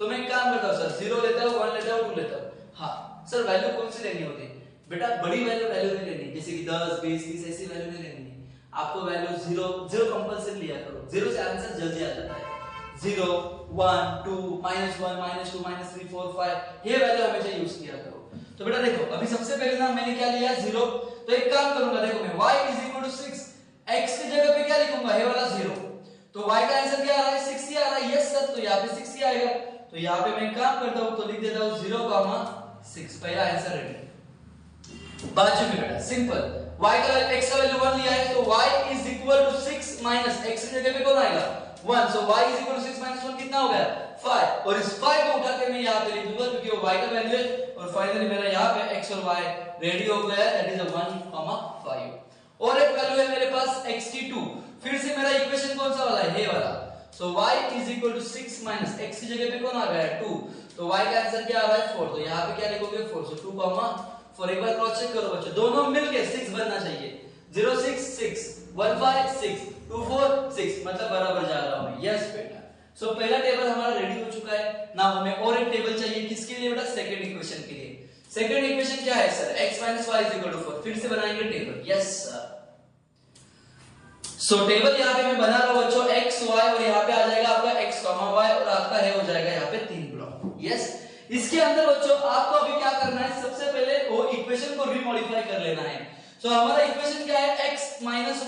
S1: तो मैं एक काम करता हूं सर, 0 लेता हूं, 1 लेता हूं, 2 लेता हूं। हां सर, वैल्यू कौन सी लेनी होती है बेटा? बड़ी वैल्यू नहीं लेनी, जैसे कि 10 20 30 ऐसी वैल्यू नहीं लेनी। आपको वैल्यू 0 कंपलसरी लिया करो, 0 से आंसर जल्दी आ जाता है। 0 1 2 -1 -2 -3 4 5, ये वैल्यू हमेशा यूज किया करो। तो बेटा देखो, अभी सबसे पहले ना मैंने क्या लिया? 0। तो एक काम करूंगा, देखो मैं y is equal to 6, x की जगह पे क्या लिखूंगा? ये वाला 0। तो y का आंसर क्या आ रहा है? 6 ही आ रहा है। यस सर, तो यहाँ पे 6 ही आएगा। तो यहाँ पे मैं काम करता हूं, तो लिख देता हूं 0, 6। पहला आंसर रेडी। बाजू में बेटा सिंपल, y का x का वैल्यू 1 लिया है तो y is equal to 6 minus x की जगह पे कौन आएगा 1, so y is equal to 6 minus 1 कितना हो गया 5, और इस 5 को उठा के मैं यहां पे लिख दूंगा क्योंकि वो y का वैल्यू है, और फाइनली मेरा यहां पे x और y रेडी हो गया है, दैट इज 1,5। और एक वैल्यू है मेरे पास xt2, फिर से मेरा इक्वेशन कौन सा वाला है ये वाला, so y is equal to 6 minus x की जगह पे कौन आ गया है 2, तो y का आंसर क्या आ रहा है 4, तो यहां पे क्या लिखोगे 4, सो 2,4। एक बार क्रॉस चेक करो बच्चों, दोनों मिलके 6 बनना चाहिए, 0 6 6 1 5 6 2 4 6, मतलब बराबर जा रहा हूं। यस बेटा, सो पहला टेबल हमारा रेडी हो चुका है ना, हमें और एक टेबल चाहिए किसके लिए बेटा, सेकंड इक्वेशन के लिए। सेकंड इक्वेशन क्या है सर, x y = 4, फिर से बनाएंगे टेबल। यस सर, सो टेबल यहां पे मैं बना रहा हूं बच्चों x y, और यहां पे आ जाएगा आपका x, y, और आपका है हो जाएगा यहां पे 3 ब्लॉक। यस, इसके अंदर बच्चों आपको अभी क्या करना है, सबसे पहले वो इक्वेशन को रीमॉडिफाई कर लेना है। सो हमारा इक्वेशन क्या है, x - y =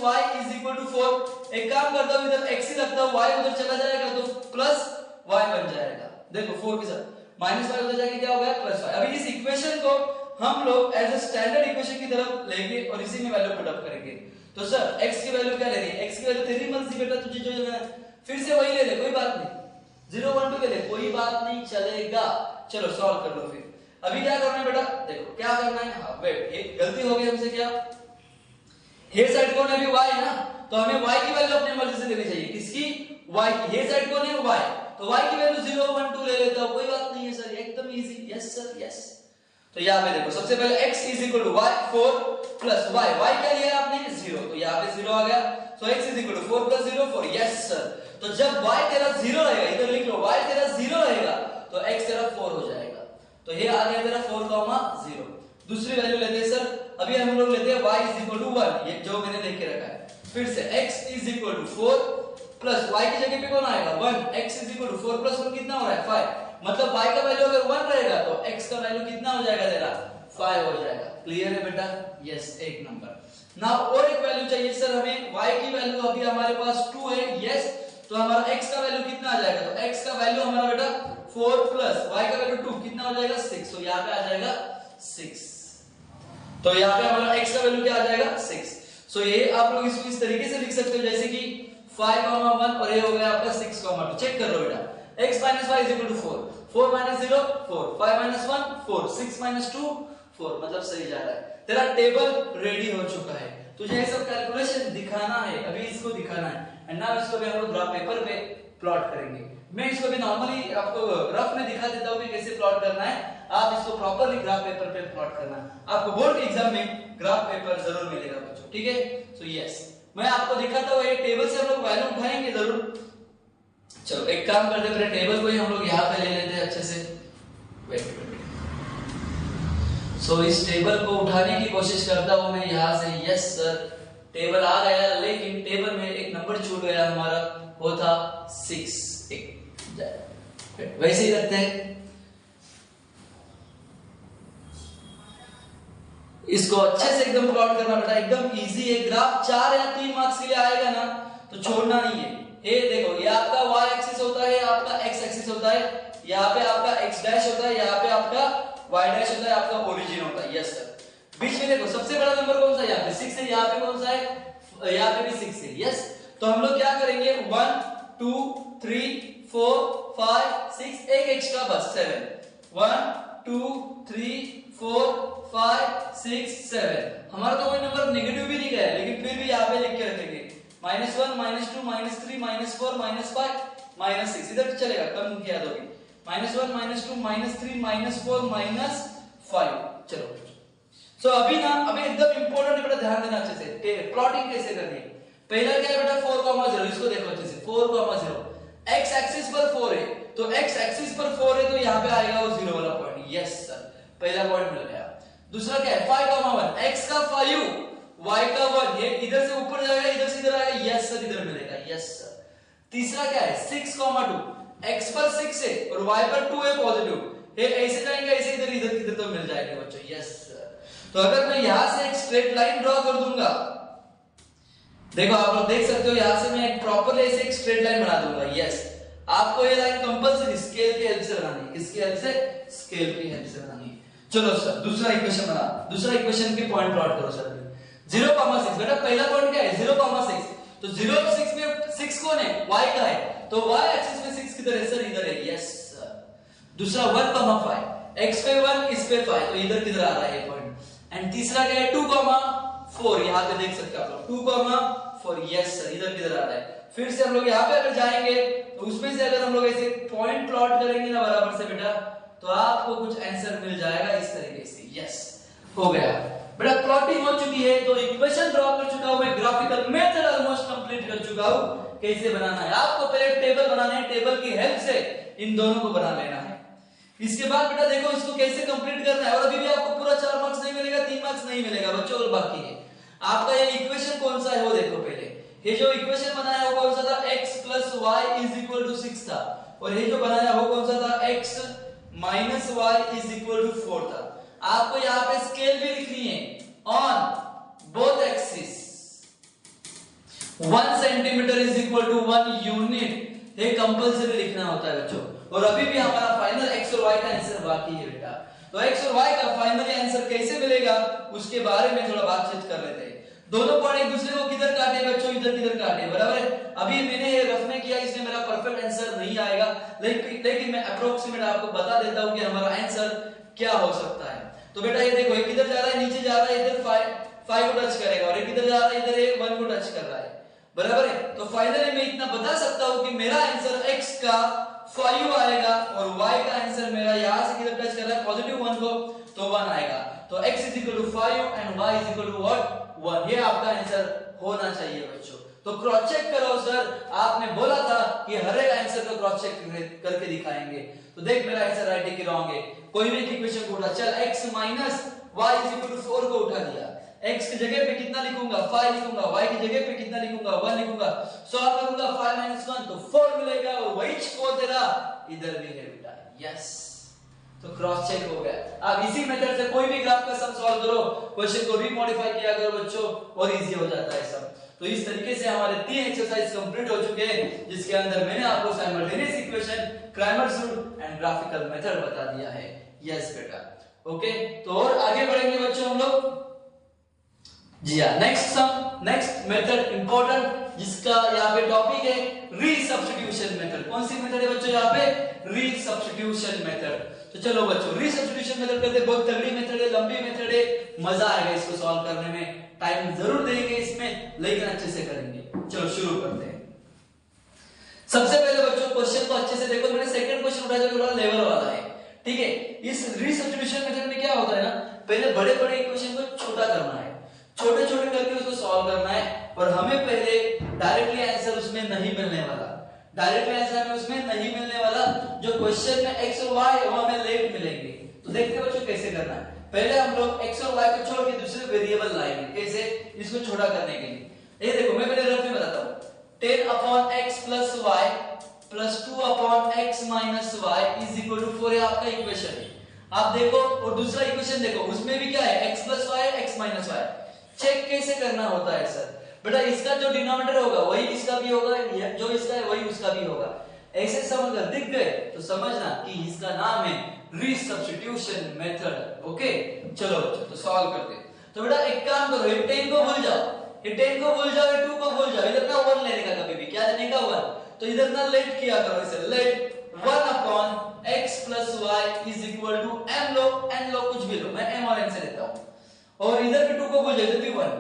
S1: 4। एक काम करता हूं, इधर x ही रखता हूं, y उधर चला जाएगा तो प्लस y बन जाएगा। देखो 4 के साथ माइनस y उधर जाके क्या हो गया प्लस y। अभी इस इक्वेशन को हम लोग एज अ स्टैंडर्ड इक्वेशन की तरफ लेंगे और इसी में वैल्यू पुट अप करेंगे। तो सर x की वैल्यू क्या लेनी है, x की वैल्यू तेरी मर्जी बेटा, तुझे जो लेना है फिर से वही ले ले, कोई बात नहीं, 0 1 2 ले ले, कोई बात नहीं चलेगा। चलो सॉल्व कर लो फिर। अभी क्या करना है बेटा, देखो क्या करना है, हां वेट, एक गलती हो गई हमसे, क्या ये साइड कौन है अभी y है ना, तो हमें y की वैल्यू अपनी मर्जी से लेनी चाहिए, किसकी y की, ये साइड कौन है y, तो y की वैल्यू 0 1 2 ले लेता हूं, कोई बात नहीं है सर, एकदम इजी। यस सर यस, तो यहां पे देखो सबसे पहले x = y 4 प्लस y क्या लिया आपने 0, तो यहां पे 0 आ गया, सो x = 4 + 0 4। यस सर, तो जब y तेरा 0 रहेगा, इधर लिख लो y तेरा 0 रहेगा तो x तेरा 4 हो जाएगा, तो ये आ गया तेरा 4, 0। दूसरी वैल्यू लेते हैं सर, अभी हम लोग लेते हैं y = 1, ये जो मैंने लिख के रखा है, फिर से x = 4 प्लस y की जगह पे कौन आएगा 1, x = 4 + 1 कितना हो रहा है 5, मतलब y का वैल्यू अगर 1 रहेगा तो x का वैल्यू कितना हो जाएगा तेरा 5 हो जाएगा। क्लियर है बेटा, यस एक नंबर। नाउ और एक वैल्यू चाहिए सर हमें, y की वैल्यू अभी हमारे पास 2 है, यस, तो हमारा x का वैल्यू कितना आ जाएगा, तो x का वैल्यू हमारा बेटा 4 प्लस y का वैल्यू 2 कितना हो जाएगा 6, तो यहां पे आ जाएगा 6, तो यहां पे हमारा x का वैल्यू क्या आ जाएगा 6। सो ये आप लोग इसको इस तरीके से लिख सकते हो जैसे कि 5, 1 और ये हो गया आपका 6, 2। चेक कर लो बेटा, x - y = 4, 4 - 0 4, 5 - 1 4, 6 - 2 4, मतलब सही जा रहा है, तेरा टेबल रेडी हो चुका है। तुझे ये सब कैलकुलेशन दिखाना है, अभी इसको दिखाना है, एंड नाउ इसको भी हम लोग ग्राफ पेपर पे प्लॉट करेंगे। मैं इसको भी नॉर्मली आपको रफ में दिखा देता हूं कि कैसे प्लॉट करना है, आप इसको प्रॉपर्ली ग्राफ पेपर पे प्लॉट करना है। आपको बोर्ड के एग्जाम में ग्राफ पेपर जरूर मिलेगा बच्चों, ठीक है। सो यस, मैं आपको दिखाता हूं, ये टेबल से हम लोग वैल्यू उठाएंगे जरूर। चलो एक काम करते हैं, पहले टेबल को ही हम लोग यहां पे ले लेते हैं अच्छे से। वेट, सो इस टेबल को उठाने की कोशिश करता हूं मैं यहां से। यस सर, टेबल आ गया, लेकिन टेबल में एक नंबर छूट गया हमारा, वो था 6। वैसे ही रखते हैं, इसको अच्छे से एकदम प्लॉट करना बेटा, एकदम इजी है। ग्राफ 4 या 3 मार्क्स के लिए आएगा ना तो छोड़ना नहीं है। ये देखो, ये आपका y एक्सिस होता है, आपका x एक्सिस होता है, यहाँ पे आपका x डैश होता है, यहाँ पे आपका y डैश होता है, आपका ओरिजिन होता है। यस सर, बीच में देखो सबसे बड़ा नंबर कौन सा है, यहाँ पे 6 है, यहाँ पे कौन सा है, यहाँ पे भी 6 है। यस, तो हम लोग क्या करेंगे, 1 2 3 4 5 6, एक एक्स्ट्रा बस 7, 1 2 3 4 5 6 7। हमारा तो कोई नंबर नेगेटिव भी नहीं गया, लेकिन फिर भी यहाँ पे लिख के रखेंगे -1 -2 -3 -4 -5 -6, इधर चलेगा, कम किया तो भी -1 -2 -3 -4 -5। चलो सो अभी एकदम इंपॉर्टेंट है बेटा, ध्यान देना अच्छे से, प्लॉटिंग कैसे करनी है। पहला क्या है बेटा 4,0, इसको देखो अच्छे से, 4,0 x एक्सिस पर 4 है, तो x एक्सिस पर 4 है तो यहाँ पे आएगा वो 0 वाला पॉइंट। यस सर, पहला पॉइंट मिल गया। दूसरा क्या है 5,1, x का 5 y का 1, ये इधर से ऊपर जाएगा, इधर से इधर आएगा। यस सर, इधर मिलेगा। Yes sir. तीसरा क्या है 6,2, x पर 6 है और y पर 2 है पॉजिटिव, ये ऐसे जाएंगे, ऐसे इधर इधर किधर तो मिल जाएगा बच्चों। यस सर, तो अगर मैं यहां से एक स्ट्रेट लाइन ड्रॉ कर दूंगा, देखो आप लोग देख सकते हो, यहां से मैं एक प्रॉपरली ऐसे एक स्ट्रेट लाइन बना दूंगा। यस, आपको ये लाइन कंपल्सरी स्केल की हेल्प से बनानी है। किसकी हेल्प से? स्केल की हेल्प से बनानी है। चलो सर, दूसरा इक्वेशन बना, दूसरा इक्वेशन के पॉइंट प्लॉट करो सर। 0,6 बेटा पहला पॉइंट क्या है 0,6, तो 0 और 6 में 6 कौन है y का है, तो y एक्सिस में 6 किधर है सर, इधर है, यस सर। दूसरा 1,5 x पे 1 इस पे 5, तो इधर किधर आ रहा है ये पॉइंट। एंड तीसरा क्या है 2,4, यहां पे देख सकते हैं आप लोग 2,4, यस सर, इधर किधर आ रहा है। फिर से हम लोग यहाँ पे अगर जाएंगे तो उसमें से अगर हम लोग ऐसे पॉइंट प्लॉट करेंगे ना बराबर से बेटा, तो आपको कुछ आंसर मिल जाएगा इस तरीके से, यस हो गया बेटा। प्लॉटिंग हो चुकी है तो इक्वेशन ड्रॉ कर चुका हूं मैं, ग्राफिकल मेथड ऑलमोस्ट कंप्लीट कर चुका हूं। कैसे बनाना है आपको, पहले टेबल बनाना है, टेबल की हेल्प से इन दोनों को बना लेना है। इसके बाद बेटा देखो इसको कैसे कंप्लीट करना है, और अभी भी आपको पूरा 4 मार्क्स नहीं मिलेगा, 3 मार्क्स नहीं मिलेगा बच्चों, और बाकी है आपका ये इक्वेशन कौन सा है वो देखो। पहले ये जो इक्वेशन बनाया वो कौन सा था, x + y = 6 था, और ये जो बनाया वो कौन सा था, x - y = 4 था। आपको यहाँ पे स्केल भी लिखनी है on both axis, 1 centimetre = 1 unit, ये कंपल्सरी लिखना होता है बच्चों। और अभी भी हमारा फाइनल x और y का आंसर बाकी है बेटा, तो x और y का फाइनली आंसर कैसे मिलेगा उसके बारे में थोड़ा बातचीत कर लेते हैं। दोनों पॉइंट एक दूसरे को किधर काटे बच्चों, इधर किधर काटे, बराबर है। अभी मैंने ये रफ में किया, इसमें मेरा परफेक्ट आंसर नहीं आएगा, लेकिन मैं अप्रोक्सीमेट आपको बता देता हूं कि हमारा आंसर क्या हो सकता है। तो बेटा ये देखो, एक किधर जा रहा है, नीचे जा रहा है, इधर 5 को टच करेगा, और एक किधर जा रहा है, इधर 1 को टच कर रहा है, बराबर है। तो फाइनली मैं इतना बता सकता हूं कि मेरा आंसर x का 5 आएगा, और y का आंसर मेरा यहां से किधर टच कर रहा है, +1 को, तो 1 आएगा। तो x = 5 एंड y = what 1, ये आपका आंसर होना चाहिए बच्चों। तो क्रॉस चेक करो सर, आपने बोला था कि हर एक आंसर को क्रॉस चेक करके दिखाएंगे, तो देख मेरा आंसर राइट है कि रॉन्ग है। कोई भी इक्वेशन को उठा, चल x - y = 4 को उठा दिया, x की जगह पे कितना लिखूंगा 5 लिखूंगा, y की जगह पे कितना लिखूंगा 1 लिखूंगा, सॉल्व करूंगा 5 - 1 तो 4 मिलेगा, और वही स्कोर तेरा इधर भी है बेटा, यस। तो क्रॉस चेक हो गया। अब इसी मेथड से कोई भी ग्राफ का सम सॉल्व करो, क्वेश्चन को रीमॉडिफाई किया करो बच्चों, और इजी हो जाता है सब। तो इस तरीके से हमारे 3 एक्सरसाइज कंप्लीट हो चुके हैं, जिसके अंदर मैंने आपको simultaneous equation, Cramer's rule and graphical method बता दिया है, यस बेटा। ओके, तो और आगे बढ़ेंगे बच्चों हम लोग। जी हाँ, नेक्स्ट मेथड इंपॉर्टेंट, जिसका यहाँ पे टॉपिक है रीसब्स्टिट्यूशन मेथड। कौन सी मेथड है बच्चों यहाँ पे, रीसब्स्टिट्यूशन मेथड। तो चलो बच्चों रीसब्स्टिट्यूशन मेथड करते हैं, बहुत तगड़ी मेथड है, लंबी मेथड है, मजा आएगा इसको सॉल्व करने में, टाइम जरूर देंगे इसमें, लेकिन अच्छे से करेंगे। चलो शुरू करते हैं। सबसे पहले बच्चों क्वेश्चन को अच्छे से देखो, मैंने सेकंड क्वेश्चन उठाया जो थोड़ा लेवल वाला है, ठीक है। इस रीसब्स्टिट्यूशन मेथड में क्या होता है ना, पहले बड़े बड़े इक्वेशन को छोटा करना है, छोटे छोटे करके उसको सॉल्व करना है, और हमें पहले डायरेक्टली आंसर उसमें नहीं मिलने वाला, डायरेक्टली आंसर हमें उसमें नहीं मिलने वाला, जो क्वेश्चन में x और y वो हमें लेट मिलेंगे। तो देखते हैं बच्चों कैसे करना है। पहले हम लोग x और y को छोड़ के दूसरे वेरिएबल लाएंगे, कैसे, इसको छोटा करने के लिए। ये देखो मैं पहले रफ में बताता हूं, 10/x + y + 2/x - y = 4 आपका इक्वेशन है। आप देखो, और दूसरा इक्वेशन देखो, उसमें भी क्या है, x + y x - y। Check कैसे करना होता है सर, बेटा इसका जो डिनोमिनेटर होगा वही इसका भी होगा, जो इसका है वही उसका भी होगा। ऐसे समझकर दिख गए तो समझना कि इसका नाम है रीसब्स्टिट्यूशन मेथड। ओके, चलो बच्चों तो सॉल्व करते हैं। तो बेटा एक काम करो, ये 10 को भूल जाओ, ये 10 को भूल जाओ, ये 2 को भूल जाओ, इधर ना 1 लेने का, कभी भी क्या लेने का 1, तो इधर ना लेट किया करो, इसे लेट 1/x + y = m लो, n लो, कुछ भी लो, मैं m और n से लेता हूं, और इधर भी 2 को भूल जाओ, इधर भी 1,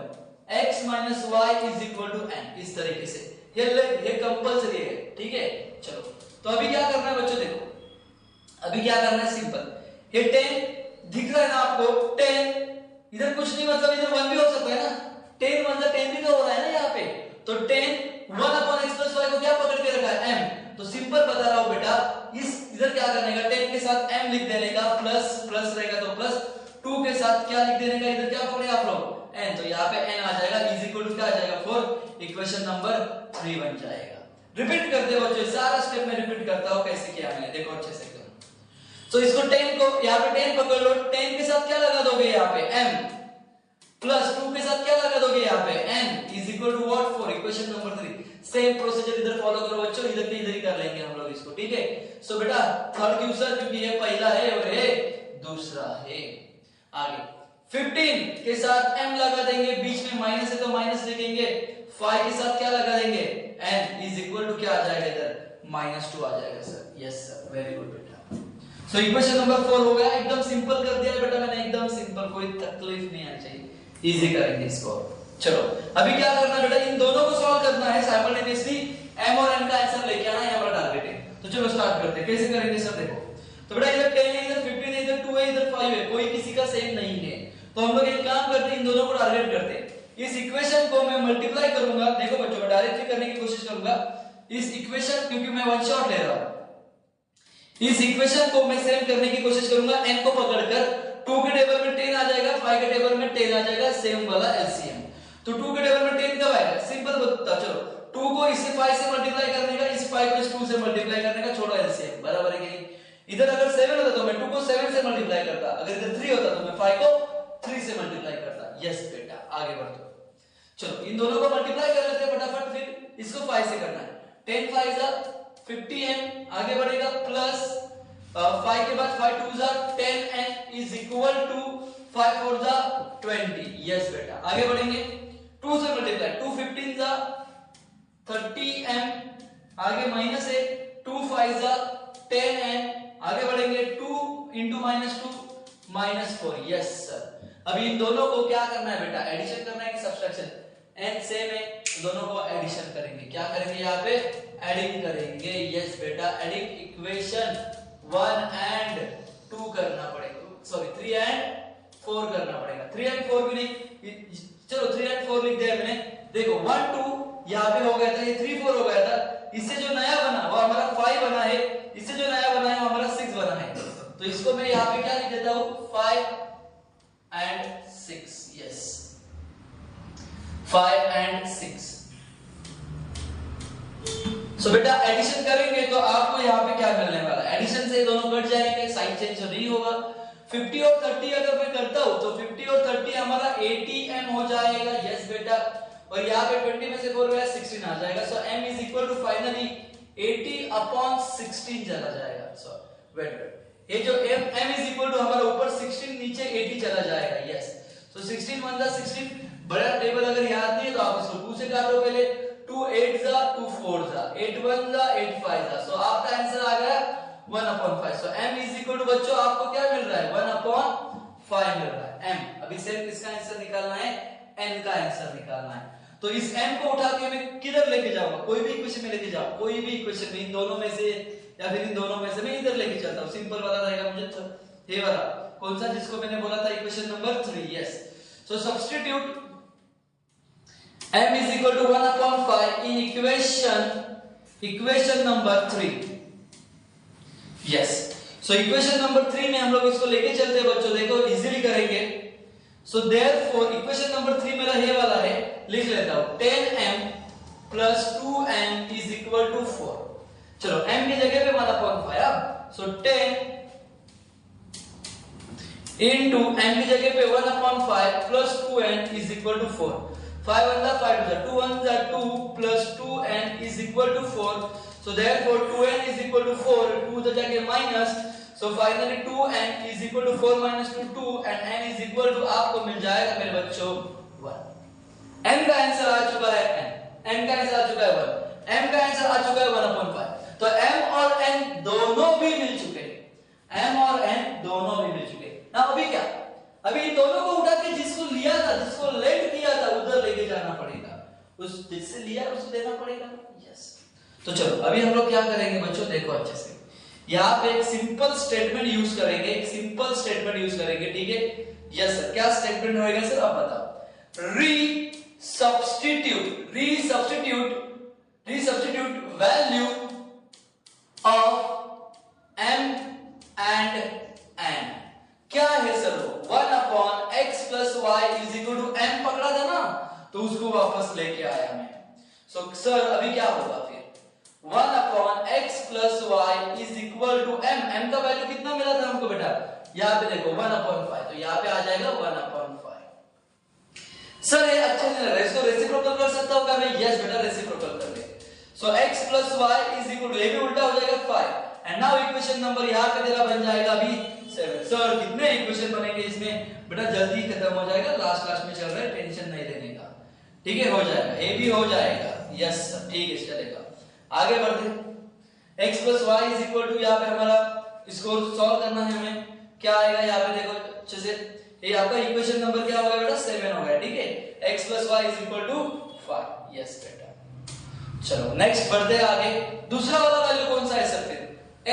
S1: x - y = n, इस तरीके से ये कंपल्सरी है, ठीक है। चलो तो अभी क्या करना है बच्चों, देखो अभी क्या करना है, सिंपल, ये 10 दिख रहा है ना आपको, 10 इधर कुछ नहीं, मतलब इधर 1 भी हो सकता है ना, 10 मतलब 10 भी तो हो रहा है ना यहाँ पे, तो 10 1/x + y को क्या पकड़ के रखा है, m। तो सिंपल बता रहा हूं बेटा, इस इधर क्या करने का, 10 के साथ m लिख देने का, प्लस प्लस रहेगा तो प्लस, 2 के साथ क्या लिख देने का, इधर क्या पकड़े आप लोग, n, तो यहाँ पे n आ जाएगा, क्या आ जाएगा 4, इक्वेशन नंबर 3 बन जाएगा। रिपीट करते हो बच्चों, सारा स्टेप में रिपीट करता हूं कैसे किया मैंने, देखो अच्छे से करो। तो इसको 10 को यहाँ पे 10 पकड़ लो, 10 के साथ क्या लगा दोगे यहाँ पे m, प्लस 2 के साथ क्या लगा दोगे यहाँ पे n = what 4, equation number 3। Same procedure इधर फॉलो करो बच्चों, इधर के इधर ही कर लेंगे हम लोग इसको, ठीक है। सो बेटा थर्ड क्वेश्चन, क्योंकि ये पहला है और ये दूसरा है। आगे 15 के साथ m लगा देंगे, बीच में माइनस है तो माइनस लिखेंगे, 5 के साथ क्या लगा देंगे n इज इक्वल टू क्या आ जाएगा इधर -2 आ जाएगा sir. Yes sir, very good बेटा। सो इक्वेशन नंबर 4 हो गया, एकदम सिंपल कर दिया बेटा मैंने, एकदम सिंपल, कोई तकलीफ नहीं आनी चाहिए, इजी करेंगे इसको। चलो अभी क्या करना है बेटा, इन दोनों को सॉल्व करना है साइमल्टेनियसली, m और n का आंसर लेके आना है, हमारा टारगेट है। तो चलो स्टार्ट करते हैं, कैसे करेंगे सर देखो। तो बेटा इधर 10 है, इधर 15 है, इधर 2 है, इधर 5 है, कोई किसी का सेम नहीं है, तो हम लोग एक काम करते हैं, इन दोनों को टारगेट करते हैं। इस इक्वेशन को मैं मल्टीप्लाई करूंगा, देखो बच्चों मैं डायरेक्टली करने की कोशिश करूंगा इस इक्वेशन, क्योंकि मैं वन शॉट ले रहा हूं। इस इक्वेशन को मैं सेम करने की कोशिश करूंगा, n को पकड़कर 2 के टेबल में 10 आ जाएगा, 5 के टेबल में 10 आ जाएगा, सेम वाला एलसीएम। तो 2 के टेबल में 10 कब आएगा, सिंपल बता, चलो 2 को इससे 5 से मल्टीप्लाई करने का, इस 5 को इस 2 से मल्टीप्लाई करने का, छोड़ो एलसीएम, बराबर है कि नहीं। इधर अगर 7 होता तो मैं 2 को 7 से मल्टीप्लाई करता, अगर इधर 3 होता तो मैं 5 को 3 से मल्टीप्लाई करता। यस बेटा, आगे बढ़ो। चलो इन दोनों को मल्टीप्लाई कर लेते हैं फटाफट, फिर इसको 5 से करना है, 10 5 जा 50n, आगे बढ़ेगा प्लस 5 के बाद 5 2 जा 10n इज इक्वल टू 5 4 जा 20। यस बेटा, आगे बढ़ेंगे, 2 से मल्टीप्लाई, 2 15 जा 30m, आगे माइनस है, 2 5 जा 10n, आगे बढ़ेंगे 2 into -2 -4। यस सर, अभी इन दोनों को क्या करना है बेटा, एडिशन करना है कि सब्ट्रैक्शन, n सेम है, दोनों को एडिशन करेंगे, क्या करेंगे यहाँ पे एडिंग करेंगे। यस बेटा, एडिंग इक्वेशन 1 and 2 करना पड़ेगा, सॉरी 3 and 4 करना पड़ेगा, 3 and 4 भी नहीं, चलो 3 and 4 लिख दिया मैंने, देखो 1 2 यहाँ पे हो गया था, ये 3 4 हो गया था, इससे जो नया बना वो हमारा 5 बना है, इससे जो नया बना है वो हमारा 6 बना है, तो इसको मैं यहाँ पे क्या लिख देता हूँ 5 and 6। Yes 5 and 6। सो बेटा एडिशन करेंगे तो आपको यहाँ पे क्या मिलने वाला है, एडिशन से दोनों कट जाएंगे, साइन चेंज नहीं होगा। 50 और 30 अगर मैं करता हूँ तो 50 और 30 हमारा 80m हो जाएगा। यस बेटा, और यहाँ पे 20 में से 4 गया 16 आ जाएगा, so m is equal to finally 80/16 चला जाएगा। सो वेट, ये जो m इज इक्वल टू हमारा ऊपर 16 नीचे 80 चला जाएगा। यस, सो 16 1 जा 16, बड़ा टेबल अगर याद नहीं है तो आप इसको 2 से काटो पहले, 2 8 जा 2 4 जा 8 1 जा 8 5 जा, सो आपका आंसर आ गया 1/5। सो m इज इक्वल टू बच्चों आपको क्या मिल रहा है 1/5 मिल रहा है m। अभी सिर्फ किसका आंसर निकालना है, n का आंसर निकालना है। तो इस m को उठा के मैं किधर लेके जाऊंगा, कोई भी इक्वेशन में लेके जाऊं, कोई भी इक्वेशन में इन दोनों में से या फिर इन दोनों में से मैं इधर लेके चलता हूं, सिंपल वाला रहेगा मुझे, तो ये वाला कौन सा जिसको मैंने बोला था equation number 3। Yes, so substitute m is equal to 1/5 in equation number 3। Yes, so equation number 3 में हम लोग इसको लेके चलते हैं बच्चों, देखो इजीली करेंगे। सो देयरफॉर इक्वेशन नंबर 3 मेरा ये वाला है, लिख लेता हूं 10m plus 2n is equal to 4। चलो m की जगह पे 1/5, अब सो 10 into m की जगह पे 1/5 plus 2n is equal to 4। 5 1 जा 5 2 जा 2 1 जा 2 plus 2n is equal to 4। so therefore 2n is equal to 4, 2 जा जाके minus, so finally 2n is equal to 4 minus 2 and n is equal to आपको मिल जाएगा मेरे बच्चों 1। n का आंसर आ चुका है n का आंसर आ चुका है 1, m का आंसर आ चुका है 1/5। तो m और n दोनों भी मिल चुके हैं, m और n दोनों भी मिल चुके हैं ना। अभी क्या, अभी इन दोनों को उठा के जिसको लिया था, जिसको लेट किया था उधर लेके जाना पड़ेगा, उस जिससे लिया उसको देना पड़ेगा। यस, तो चलो अभी हम लोग क्या करेंगे बच्चों, देखो अच्छे से, यहाँ पे एक सिंपल स्टेटमेंट यूज करेंगे, एक सिंपल स्टेटमेंट यूज करेंगे, ठीक है। यस सर, क्या स्टेटमेंट होएगा सर आप बताओ। Resubstitute value of m and n क्या है सर, वो 1/x plus y is equal to m पकड़ा था ना, तो उसको वापस लेके आया मैं। सो सर अभी क्या होगा फिर 1/x plus y is equal to m का वैल्यू कितना मिला था हमको बेटा, यहाँ पे देखो 1/5, तो यहाँ पे आ जाएगा 1/5। सर ये अच्छा नहीं लग रहा है, इसको रेसिप्रोकल कर सकता हूँ क्या मैं, यस बेटा रेसिप्रोकल कर ले। सो x plus y is equal to, ये भी उल्टा हो जाएगा 5, एंड नाउ इक्वेशन नंबर यहाँ पे तेरा बन जाएगा अभी 7। सर कितने इक्वेशन बनेंगे इसमें? बेटा जल्दी खत्म हो जाएगा, लास्ट में चल रहा है, टेंशन नहीं लेने का, ठीक है, हो जाएगा, ए भी हो जाएगा। यस सर, ठीक है, चलेगा। आगे बढ़ते, x plus Y is equal to, यहाँ पे हमारा इसको सॉल्व करना है हमें। क्या आएगा यहाँ पे देखो अच्छे से, ये आपका इक्वेशन नंबर क्या होगा बेटा? 7 हो गया, ठीक है। x plus Y is equal to 5। Yes बेटा, चलो नेक्स्ट बढ़ते आगे। दूसरा वाला वैल्यू कौन सा है सर? फिर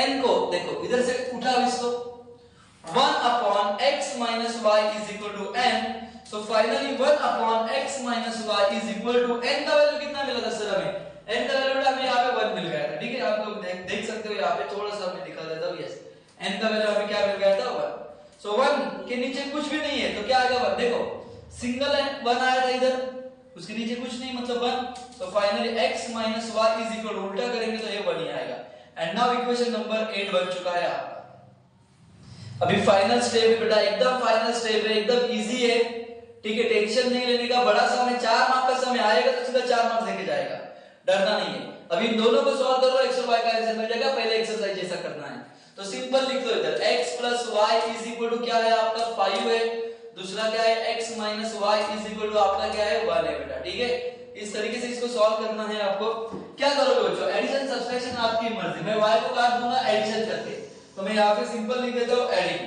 S1: n को देखो इधर से उठाओ इसको, 1 upon x minus Y is equal to n। So finally 1 upon x minus Y is equal to n का वैल्यू कितना मिला था सर हमें? n का वैल्यू हमें यहाँ पे 1 मिल गया था, ठीक है। आप लोग देख सकते हो, यहाँ पे थोड़ा सा मैं दिखा देता हूँ। यस, n का वैल्यू हमें क्या मिल गया था? 1। सो 1 के नीचे कुछ भी नहीं है तो क्या आएगा? 1। देखो सिंगल है, 1 आया था इधर, उसके नीचे कुछ नहीं मतलब 1। So finally x minus Y is equal to, उल्टा करेंगे तो ये 1 ही आएगा। एंड नाउ इक्वेशन नंबर 8 बन चुका है आपका। अभी फाइनल स्टेप है बेटा, एकदम फाइनल स्टेप है, एकदम इजी है, ठीक है। टेंशन नहीं लेने का, बड़ा सा हमें 4 मार्क का समय आएगा तो सीधा 4 मार्क्स देके जाएगा, डरना नहीं है। अभी इन दोनों को सॉल्व कर लो, x और y का आंसर मिल जाएगा। पहले एक्सरसाइज जैसा करना है तो सिंपल लिख दो इधर, x plus y is equal to क्या है आपका? 5 है। दूसरा क्या है? x minus y is equal to आपका क्या है? 1 है बेटा, ठीक है। इस तरीके से इसको सॉल्व करना है आपको। क्या करोगे बच्चों? एडिशन सब्सट्रैक्शन आपकी मर्जी। मैं y को काट दूंगा एडिशन करके, तो मैं यहाँ पे सिंपल लिख देता हूँ एडिंग।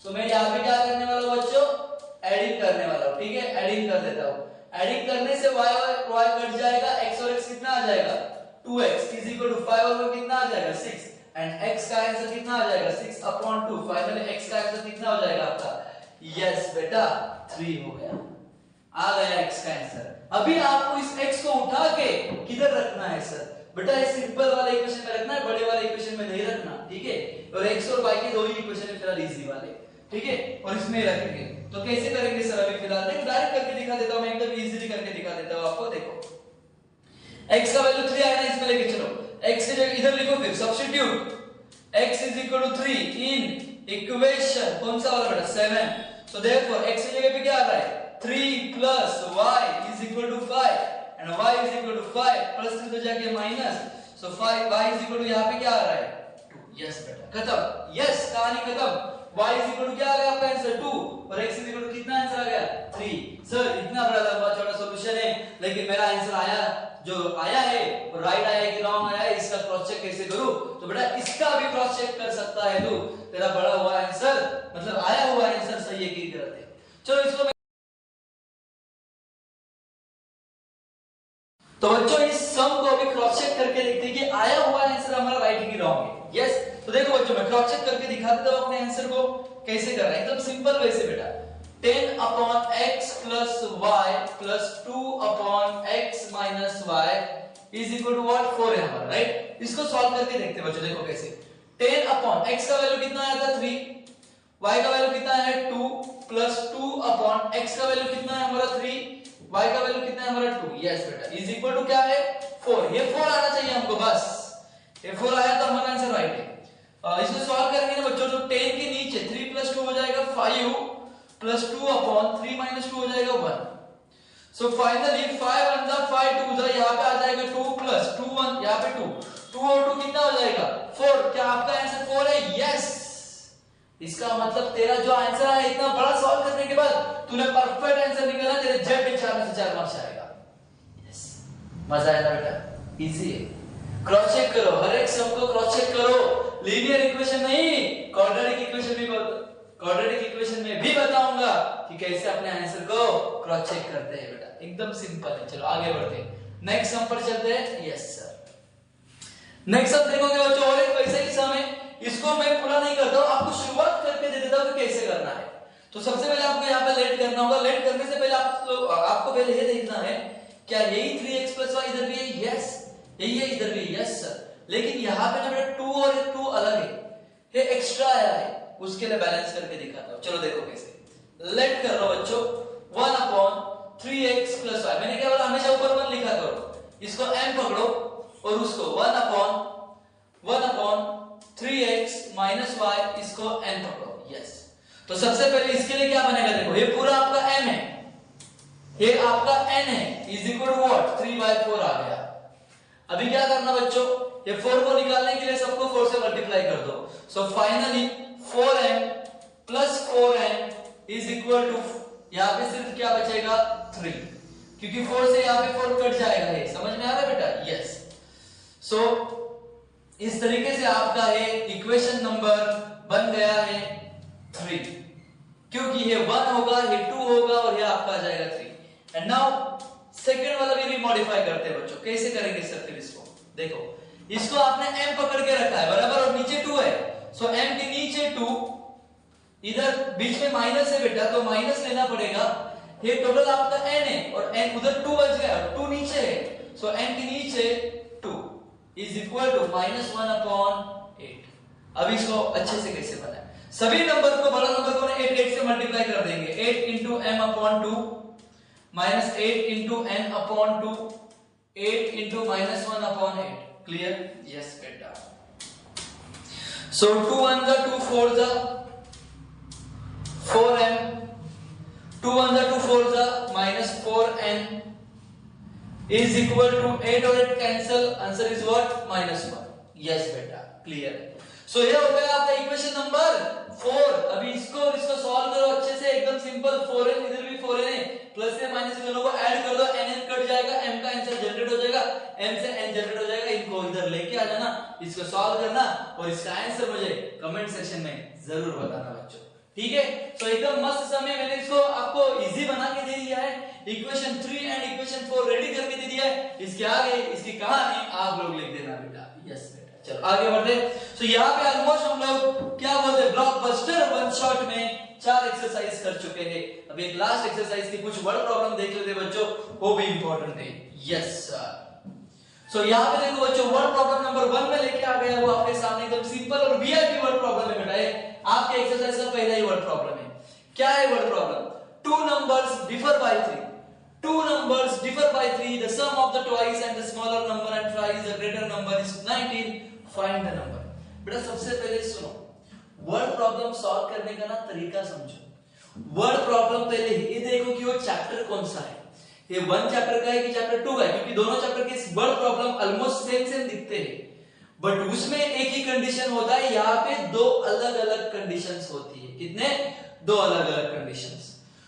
S1: सो मैं यहाँ पे क्या करने वाला हूँ बच्चों? एडिंग करने वाला हूँ, ठीक है। एडिंग कर देता हूँ। एडिंग करने से y और y कट जाएगा, x और x कितना आ जाएगा? 2x इज इक्वल टू 5 और कितना आ जाएगा? 6। एंड x का आंसर कितना आ जाएगा? 6 अपॉन 2। फाइनली x का आंसर कितना हो जाएगा आपका? यस बेटा, 3 हो गया, आ गया x का आंसर। अभी आपको इस x को उठा के किधर रखना है सर? बेटा ये सिंपल वाले इक्वेशन में रखना है, बड़े वाले इक्वेशन में नहीं रखना, ठीक है। और x और y के दो ही इक्वेशन है फिलहाल, इजी वाले, ठीक है, और इसमें रखेंगे। तो कैसे करेंगे सर? अभी फिलहाल देखो, डायरेक्ट करके दिखा देता हूं मैं, एकदम इजीली करके दिखा देता हूं आपको। देखो x का वैल्यू 3 आया ना, इसमें लेके चलो, x की जगह इधर लिखो, फिर substitute x is equal to 3 in equation कौन सा वाला बेटा? 7। सो देयरफॉर x की जगह पे क्या आ रहा है? 3 plus y is equal to 5 and y is equal to 5 plus 3 तो जाके minus. So 5 y is equal to यहाँ पे क्या आ रहा है? 2। यस बेटा, खत्म। यस, कहानी खत्म। y इज इक्वल टू क्या आ गया आपका आंसर? 2 और x इज इक्वल टू कितना आंसर आ गया? 3। सर इतना बड़ा लंबा चौड़ा सॉल्यूशन है, लेकिन मेरा आंसर आया जो आया है वो राइट आया है कि रॉन्ग आया है, इसका क्रॉस चेक कैसे करूं? तो बेटा इसका भी क्रॉस चेक कर सकता है तू। तेरा बड़ा हुआ आंसर मतलब आया हुआ आंसर सही है कि गलत है। चलो इसको तो बच्चों इस सम को अभी क्रॉस चेक करके देखते हैं कि आया हुआ आंसर हमारा राइट है कि रॉन्ग है। यस, तो देखो बच्चों मैं क्रॉस चेक करके दिखा देता हूं अपने आंसर को कैसे करना है, एकदम सिंपल वैसे बेटा। 10 upon x plus y plus 2 upon x minus y is equal to what? 4 है हमारा, राइट। इसको सॉल्व करके देखते हैं बच्चों, देखो कैसे। 10 अपॉन x का वैल्यू कितना आया था? 3, y का वैल्यू कितना है? 2 प्लस 2 अपॉन x का वैल्यू कितना है हमारा? 3, y का वैल्यू कितना है हमारा? 2। यस बेटा, इज इक्वल टू क्या है? 4। ये 4 आना चाहिए हमको, बस ये 4 आया तो हमारा आंसर राइट है। इसको सॉल्व करेंगे ना बच्चों, तो 10 के नीचे 3 प्लस 2 हो जाएगा 5 प्लस 2 अपॉन 3 माइनस 2 हो जाएगा 1। सो फाइनली 5 1 जा 5 2 जा, यहाँ पे आ जाएगा 2 प्लस 2 1, यहाँ पे 2 2 और 2 कितना हो जाएगा? 4। क्या आपका आंसर 4 है? यस। इसका मतलब तेरा जो आंसर है इतना बड़ा सॉल्व करने के बाद तूने परफेक्ट आंसर निकाला, तेरे जेब में 4 में से 4 मार्क्स आएगा। यस, मजा आया ना बेटा? इजी है। क्रॉस चेक करो, हर एक सम को क्रॉस चेक करो। लीनियर इक्वेशन नहीं, क्वाड्रेटिक इक्वेशन में भी बताऊंगा कि कैसे अपने आंसर को क्रॉस चेक करते हैं बेटा, एकदम सिंपल है। चलो आगे बढ़ते हैं, नेक्स्ट सम पर चलते हैं। यस सर, नेक्स्ट सम देखोगे बच्चों, और एक वैसे ही सम है, इसको मैं पूरा नहीं करता हूं, आपको शुरुआत करके दे देता हूं कि कैसे करना है। तो सबसे पहले आपको यहाँ पे लेट करना होगा। लेट करने से पहले आपको पहले ये देखना है क्या यही 3x प्लस y इधर भी है? यस, यही है, इधर भी। यस सर, लेकिन यहाँ पे ना बेटा 2 और 2 अलग है, ये एक्स्ट्रा आया है, उसके लिए बैलेंस करके दिखाता हूं। चलो देखो कैसे। लेट कर लो बच्चों, 1 अपॉन 3x प्लस y, मैंने क्या बोला? हमेशा ऊपर 1 लिखा करो, इसको m पकड़ो और उसको 1 अपॉन 3x माइनस y इसको n पकड़ो। यस, तो सबसे पहले इसके लिए क्या बनेगा? देखो ये पूरा आपका m है, ये आपका n है, इज इक्वल टू व्हाट? 3/4 आ गया। अभी क्या करना बच्चों? ये 4 को निकालने के लिए सबको 4 से मल्टीप्लाई कर दो। So finally 4m plus 4n is equal to, यहाँ पे सिर्फ क्या बचेगा 3, क्योंकि 4 से यहाँ पे 4 कट जाएगा। ये समझ में आ रहा है बेटा? यस। सो इस तरीके से आपका है इक्वेशन नंबर बन गया है 3, क्योंकि ये 1 होगा, ये 2 होगा और ये आपका आ जाएगा 3। एंड नाउ सेकंड वाला भी रिमॉडिफाई करते हैं बच्चों। कैसे करेंगे सर? फिर इसको देखो, इसको आपने m पकड़ के रखा है बराबर, और नीचे 2 है। सो m के नीचे 2, इधर बीच में माइनस है बेटा, तो माइनस लेना पड़ेगा। ये टोटल आपका n है और n उधर 2 बच गया, 2 नीचे है। सो n के नीचे 2 इज इक्वल टू -1/8। अब इसको अच्छे से कैसे बनाए? सभी नंबर को, बड़ा नंबर को 8 से मल्टीप्लाई कर देंगे। 8 into m/2 minus 8 into n/2, 8 into -1/8। Clear? Yes बेटा। सो 2 1 जा 2 4 जा 4m, 2 1 जा 2 4 जा -4n is equal to 8 और 8 cancel, answer is what? -1। Yes बेटा, क्लियर। सो ये हो गया आपका इक्वेशन नंबर 4। अभी इसको और इसको सॉल्व करो अच्छे से, एकदम सिंपल। 4n इधर भी 4n है, प्लस से माइनस से दोनों को ऐड कर दो, n कट जाएगा, m का आंसर जनरेट हो जाएगा, m से n जनरेट हो जाएगा। इनको इधर लेके आ जाना, इसको सॉल्व करना और इसका आंसर मुझे कमेंट सेक्शन में जरूर बताना बच्चों, ठीक है? तो एकदम मस्त समय मैंने इसको आपको इजी बना के दे दिया है। इक्वेशन 3 एंड इक्वेशन 4 रेडी करके दे दिया है। इसके आगे इसकी कहानी आप लोग लिख देना बेटा। यस बेटा, चलो आगे बढ़ते। सो यहाँ पे ऑलमोस्ट हम लोग क्या बोलते हैं, ब्लॉकबस्टर वन शॉट में 4 एक्सरसाइज कर चुके हैं। अब एक लास्ट एक्सरसाइज की कुछ वर्ड प्रॉब्लम देख लेते बच्चों, वो भी इंपॉर्टेंट है। Yes sir. सो यहाँ पे देखो बच्चों, वर्ड प्रॉब्लम नंबर 1 में लेके आ गया, वो आपके सामने एकदम सिंपल और वीआईपी वर्ड प्रॉब्लम है बेटा। ये आपके एक्सरसाइज का पहला ही वर्ड प्रॉब्लम है। क्या है word problem? 2 numbers differ by 3. 2 numbers differ by 3. The sum of the twice and the smaller number and thrice the greater number is 19. Find the number. बेटा सबसे पहले सुनो, वर्ड प्रॉब्लम सॉल्व करने का ना तरीका समझो। वर्ड प्रॉब्लम पहले ये देखो कि वो चैप्टर कौन सा है, ये 1 चैप्टर का है कि चैप्टर 2 का है, क्योंकि दोनों चैप्टर के वर्ड प्रॉब्लम ऑलमोस्ट सेम दिखते हैं, बट उसमें एक ही कंडीशन होता है। यहाँ पे 2 अलग अलग कंडीशंस होती है। कितने? 2 अलग अलग कंडीशंस।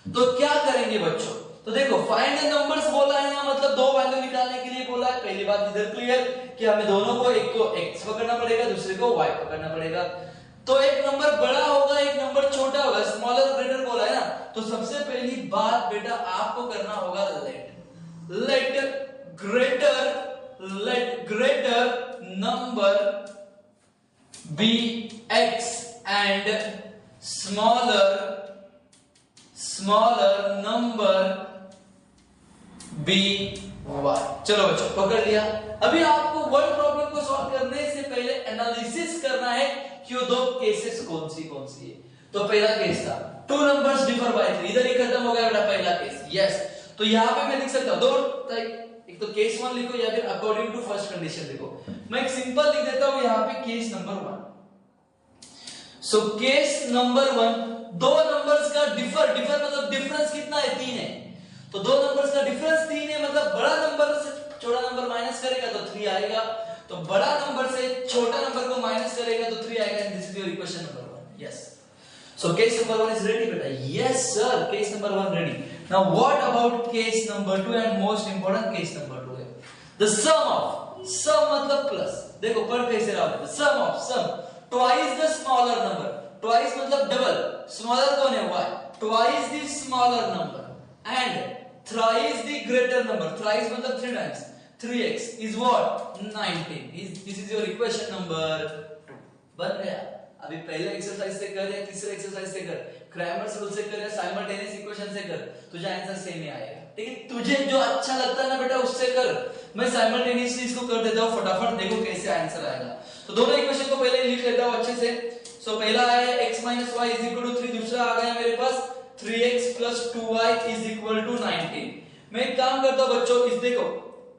S1: तो क्या करेंगे बच्चों? तो देखो, फाइंड द नंबर्स बोला है ना, मतलब 2 वैल्यू निकालने के लिए बोला है। पहली बात इधर क्लियर कि हमें दोनों को, एक को x पकड़ना पड़ेगा, दूसरे को y पकड़ना पड़ेगा। तो एक नंबर बड़ा होगा, एक नंबर छोटा होगा, स्मॉलर ग्रेटर बोला है ना। तो सबसे पहली बात बेटा आपको करना होगा, let greater number be x and smaller number be y। चलो बच्चों पकड़ लिया। अभी आपको वर्ड प्रॉब्लम को सॉल्व करने से पहले एनालिसिस करना है कि वो 2 केसेस कौन सी है। तो पहला केस था 2 numbers differ by 3, इधर ही खत्म हो गया बेटा पहला केस। यस, तो यहाँ पे मैं लिख सकता हूँ 2, एक तो केस 1 लिखो या फिर अकॉर्डिंग टू फर्स्ट कंडीशन लिखो। मैं एक सिंपल लिख देता हूँ यहाँ पे केस नंबर 1। सो केस नंबर 1, 2 नंबर्स का डिफर मतलब डिफरेंस कितना है? 3 है। तो 2 नंबर्स का डिफरेंस 3 है, मतलब बड़ा नंबर से छोटा नंबर माइनस करेगा तो 3 आएगा, तो बड़ा नंबर से छोटा नंबर को माइनस करेगा तो 3 आएगा। And this is your equation number 1। Yes, so case number 1 is ready बेटा। Yes sir, case number 1 ready. Now what about case number 2 and most important case number 2 है द सम मतलब plus. देखो पढ़ कैसे रहा है, sum twice the smaller number, twice मतलब double, smaller कौन है? y, twice the smaller number and thrice the greater number, thrice मतलब 3 times, 3x is what? 19. This is your equation number 2. बन गया। अभी पहले एक्सरसाइज से कर या तीसरे एक्सरसाइज से कर, क्रैमर्स रूल से कर या साइमल्टेनियस इक्वेशन से कर, तुझे आंसर सेम ही आएगा। ठीक है, तुझे जो अच्छा लगता है ना बेटा उससे कर। मैं साइमल्टेनियसली इसको कर देता हूँ फटाफट, देखो कैसे आंसर आएगा। तो दोनों इक्वेशन को पहले लिख लेता हूँ अच्छे से। सो पहला आया x - y = 3, दूसरा आ गया मेरे पास 3x + 2y = 19। मैं एक काम करता हूं बच्चों, इस देखो